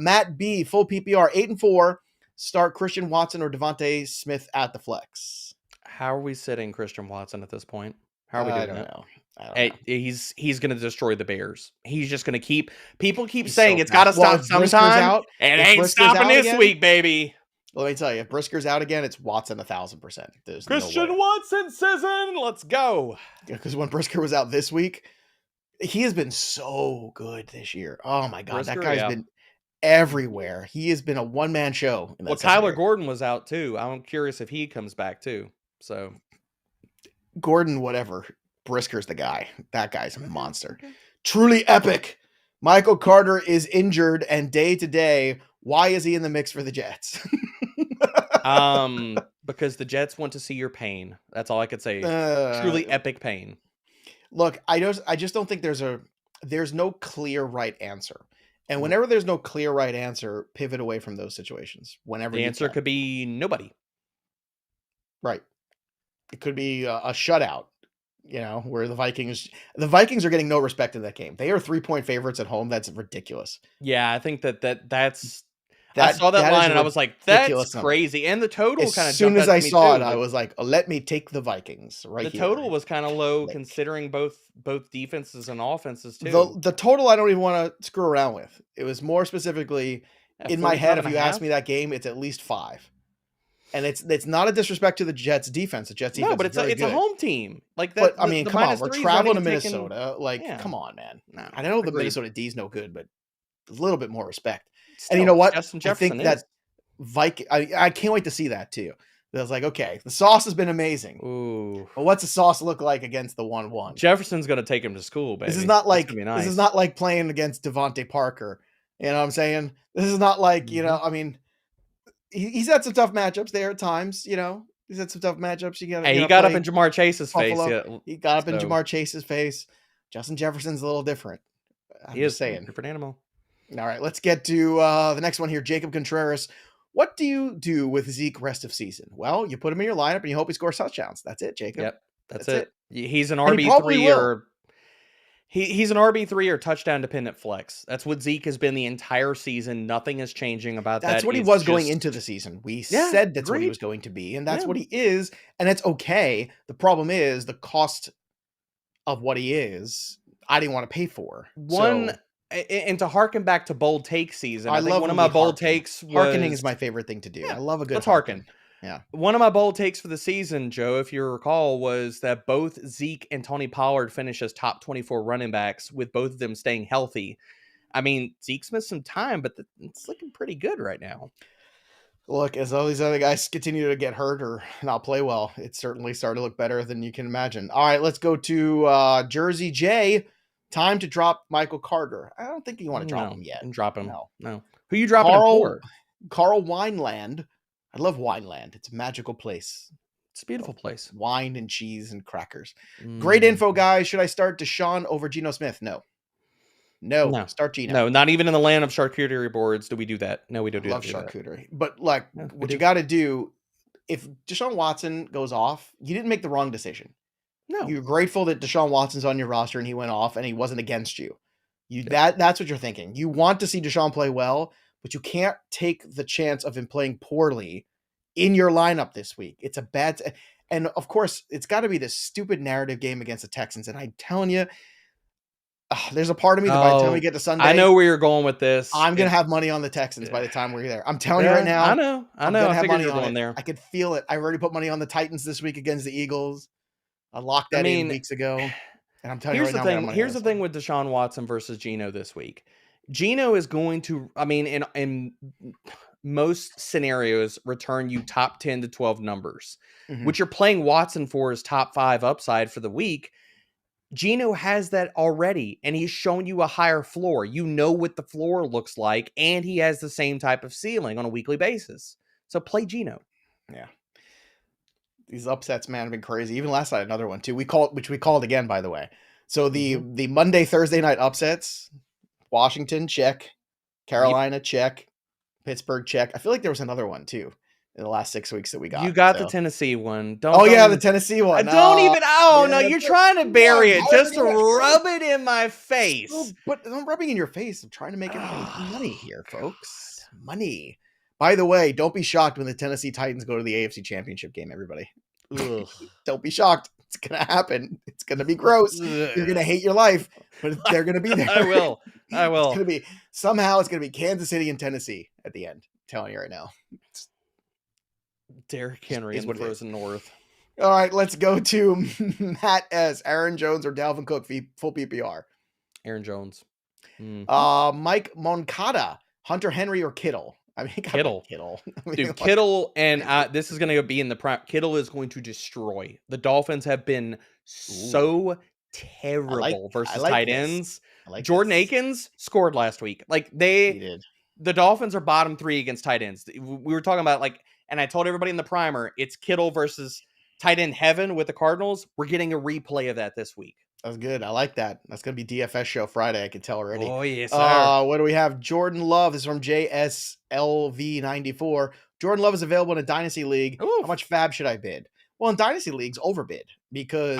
Matt B, full PPR, 8-4, start Christian Watson or Devontae Smith at the flex. How are we sitting Christian Watson at this point? How are we doing? I don't know. He's going to destroy the Bears. He's just going to keep saying it's got to stop sometime. And it ain't stopping this week, baby. Let me tell you, if Brisker's out again, it's Watson 1,000%. Christian Watson season. Let's go. Because when Brisker was out this week, he has been so good this year. Oh my God, that guy's been everywhere. He has been a one-man show. Well, Tyler Gordon was out too. I'm curious if he comes back too. So Gordon, whatever. Brisker's the guy. That guy's a monster. Truly epic. Michael Carter is injured and day to day. Why is he in the mix for the Jets? Because the Jets want to see your pain. That's all I could say. Truly epic pain. Look, I just don't think there's a there's no clear right answer. And whenever there's no clear right answer, pivot away from those situations. Whenever The you answer can. could be nobody. Right. It could be a shutout, where the Vikings are getting no respect in that game. They are 3-point favorites at home. That's ridiculous. Yeah, I think that's I saw that that is line a and I was like, that's ridiculous number. crazy. And the total As kind of soon jumped as out I to me saw too. it, I was like, let me take the Vikings right The here. total was kind of low Like, considering both defenses and offenses too. The total I don't even want to screw around with. It was more specifically in my head. If you ask me that game, it's at least 5. And it's not a disrespect to the Jets defense. The Jets defense, No, but is very it's good. a home team. Like that. But I mean, come on, we're -3 is traveling to not even taking- Minnesota. Like, Yeah. come on, man. No, I know the agreed. Minnesota D is no good, but a little bit more respect. Still, And you know what? Justin I Jefferson think that is. I can't wait to see that too. I was like, okay, the sauce has been amazing. Ooh. But what's the sauce look like against the 1-1? Jefferson's gonna take him to school, baby. This is not like nice. this is not like playing against Devontae Parker. You know what I'm saying? This is not like, I mean, he's had some tough matchups there at times, He's had some tough matchups. Hey, he got up in Jamar Chase's face. Yeah, he got up in Jamar Chase's face. Justin Jefferson's a little different. I'm he is just saying. Different animal. All right, let's get to the next one here. Jacob Contreras. What do you do with Zeke rest of season? Well, you put him in your lineup and you hope he scores touchdowns. That's it, Jacob. Yep, that's it. He's an And he RB3 or he's an RB3 or touchdown dependent flex. That's what Zeke has been the entire season. Nothing is changing about that. That's what he was going into the season. We said that's what he was going to be, and that's what he is, and it's okay. The problem is the cost of what he is, I didn't want to pay for. And to harken back to bold take season, I think one of my bold takes was... Harkening is my favorite thing to do. I love a good harken. Yeah. One of my bold takes for the season, Joe, if you recall, was that both Zeke and Tony Pollard finish as top 24 running backs, with both of them staying healthy. I mean, Zeke's missed some time, but it's looking pretty good right now. Look, as all these other guys continue to get hurt or not play well, it's certainly started to look better than you can imagine. All right, let's go to Jersey J. Time to drop Michael Carter. I don't think you want to drop him yet. Drop him. No. Who you dropping him for? Carl Wineland. I love Wineland. It's a magical place. It's a beautiful place. Wine and cheese and crackers. Great info, guys. Should I start Deshaun over Geno Smith? No. Start Geno. No, not even in the land of charcuterie boards do we do that. No, we don't do love that. Charcuterie. But what you got to do, if Deshaun Watson goes off, you didn't make the wrong decision. No. You're grateful that Deshaun Watson's on your roster and he went off and he wasn't against you. That's what you're thinking. You want to see Deshaun play well, but you can't take the chance of him playing poorly in your lineup this week. It's a bad... And of course, it's got to be this stupid narrative game against the Texans. And I'm telling you, there's a part of me that by the time we get to Sunday... I know where you're going with this. I'm going to have money on the Texans by the time we're there. I'm telling you right now. I know. I have money you're on going it. there. I could feel it. I already put money on the Titans this week against the Eagles. I locked that in weeks ago. And I'm telling you right now. Here's the thing with Deshaun Watson versus Geno this week. Geno is going to, in most scenarios, return you top 10 to 12 numbers. What you're playing Watson for is top 5 upside for the week. Geno has that already, and he's shown you a higher floor. You know what the floor looks like, and he has the same type of ceiling on a weekly basis. So play Geno. Yeah. These upsets, man, have been crazy. Even last night, another one too. We called again, by the way. So the Monday, Thursday night upsets: Washington check, Carolina check, Pittsburgh check. I feel like there was another one too in the last 6 weeks that we got. You got the Tennessee one. The Tennessee one. You're trying to bury it just to rub it in my face. But I'm rubbing in your face. I'm trying to make it money here, folks. Money. By the way, don't be shocked when the Tennessee Titans go to the AFC Championship game, everybody. Don't be shocked. It's going to happen. It's going to be gross. You're going to hate your life, but they're going to be there. I will. It's going to be, somehow it's going to be Kansas City and Tennessee at the end. I'm telling you right now. Derrick Henry in the frozen north. All right, let's go to Matt S. Aaron Jones or Dalvin Cook, full PPR. Aaron Jones. Mike Moncada, Hunter Henry or Kittle? Kittle. Dude, Kittle, and this is going to be in the prime. Kittle is going to destroy. The Dolphins have been so terrible versus tight ends. Jordan Akins scored last week. He did. The Dolphins are bottom 3 against tight ends. We were talking about and I told everybody in the primer, it's Kittle versus tight end heaven with the Cardinals. We're getting a replay of that this week. That's good. I like that. That's gonna be DFS show Friday. I can tell already. Oh, yes, sir. What do we have? Jordan Love. This is from JSLV94. Jordan Love is available in a dynasty league. Oof. How much fab should I bid? Well, in dynasty leagues, overbid because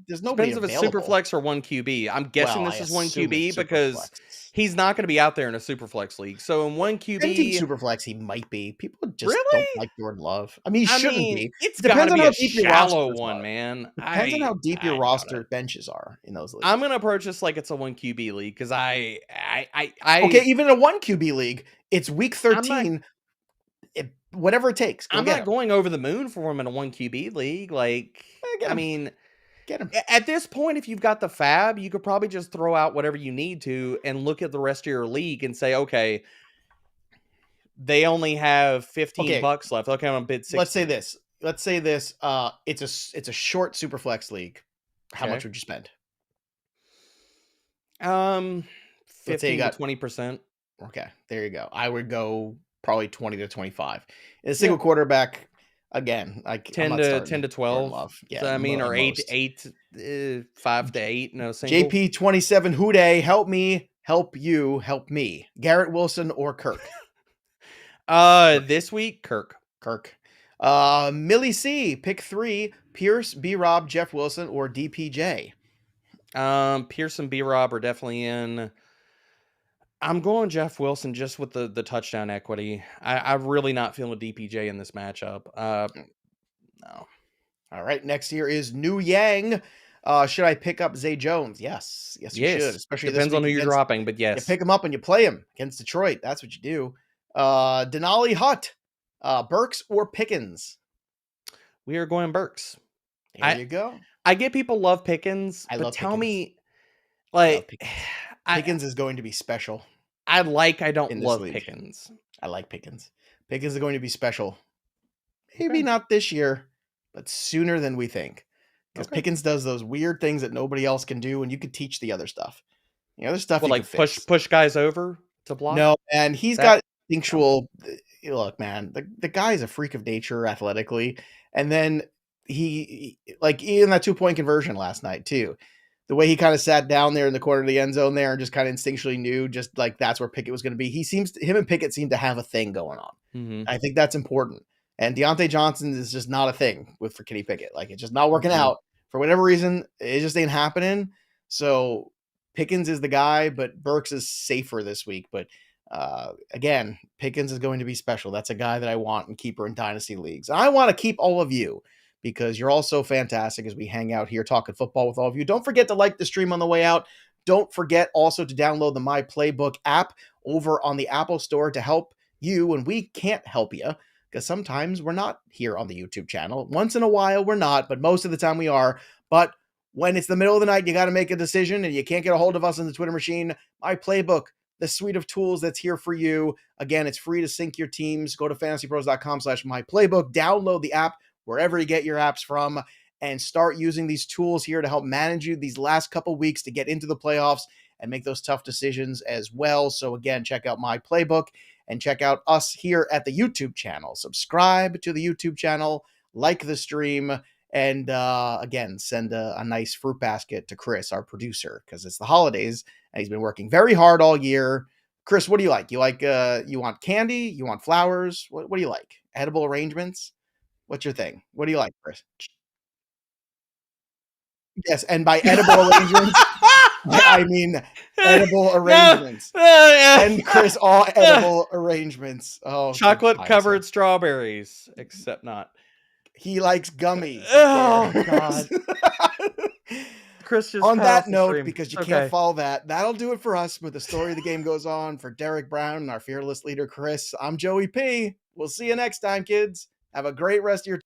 there's nobody depends if it's available. super flex or 1 QB. I'm guessing this is 1 QB because he's not going to be out there in a super flex league. So in 1 QB, super flex, he might be. People just really don't like Jordan Love. I mean, he shouldn't be. It's It depends got to on be how a deep your shallow rosters one, are. man. It depends on how deep your roster benches are in those leagues. I'm going to approach this like it's a 1 QB league because okay, even in a 1 QB league, it's week 13. Whatever it takes. I'm not going over the moon for him in a 1 QB league. Like, I mean, get him. At this point, if you've got the fab, you could probably just throw out whatever you need to and look at the rest of your league and say, okay, they only have $15 left. Okay, I'm gonna bid 60. Let's say this. It's a short super flex league. How much would you spend? 15 to 20%. Okay, there you go. I would go probably 20 to 25. In a single quarterback, again, like 10 to 12. Yeah, so, I mean, or 5 to 8. No single. JP27 Houday, help me, help you, help me. Garrett Wilson or Kirk? This week, Kirk. Millie C, pick 3: Pierce, B Rob, Jeff Wilson, or DPJ. Pierce and B Rob are definitely in. I'm going Jeff Wilson just with the touchdown equity. I'm really not feeling DPJ in this matchup. No. All right. Next here is New Yang. Should I pick up Zay Jones? Yes, you should. Especially depends on who you're dropping, but yes, you pick him up and you play him against Detroit. That's what you do. Denali Hutt, Burks or Pickens? We are going Burks. There you go. I get people love Pickens, but tell me, like, Pickens is going to be special. I don't love Pickens. I like Pickens. Pickens is going to be special. Maybe not this year, but sooner than we think. Because Pickens does those weird things that nobody else can do, and you could teach the other stuff. The other stuff, like push guys over to block. No, and he's got instinctual. Look, man, the guy is a freak of nature athletically, and then he like in that 2-point conversion last night too. The way he kind of sat down there in the corner of the end zone there and just kind of instinctually knew just like that's where Pickett was going to be. Him and Pickett seem to have a thing going on. Mm-hmm. I think that's important. And Deontay Johnson is just not a thing for Kenny Pickett. Like, it's just not working out for whatever reason. It just ain't happening. So Pickens is the guy, but Burks is safer this week. But again, Pickens is going to be special. That's a guy that I want and keeper in dynasty leagues. I want to keep all of you because you're all so fantastic as we hang out here talking football with all of you. Don't forget to like the stream on the way out. Don't forget also to download the My Playbook app over on the Apple Store to help you when we can't help you. Because sometimes we're not here on the YouTube channel. Once in a while, we're not, but most of the time we are. But when it's the middle of the night, you got to make a decision and you can't get a hold of us in the Twitter machine. My Playbook, the suite of tools that's here for you. Again, it's free to sync your teams. Go to fantasypros.com/myplaybook. Download the app wherever you get your apps from and start using these tools here to help manage you these last couple weeks to get into the playoffs and make those tough decisions as well. So again, check out My Playbook. And check out us here at the YouTube channel. Subscribe to the YouTube channel, like the stream, and again, send a nice fruit basket to Chris, our producer, because it's the holidays and he's been working very hard all year. Chris, what do you like? You want candy? You want flowers? What do you like? Edible arrangements? What's your thing? What do you like, Chris? Yes, and by edible arrangements, I mean edible arrangements. And Chris, all edible arrangements. Oh, chocolate-covered strawberries, except not. He likes gummies. Oh, God. Chris just on that note, because you can't follow that, that'll do it for us. But the story of the game goes on for Derek Brown and our fearless leader, Chris. I'm Joey P. We'll see you next time, kids. Have a great rest of your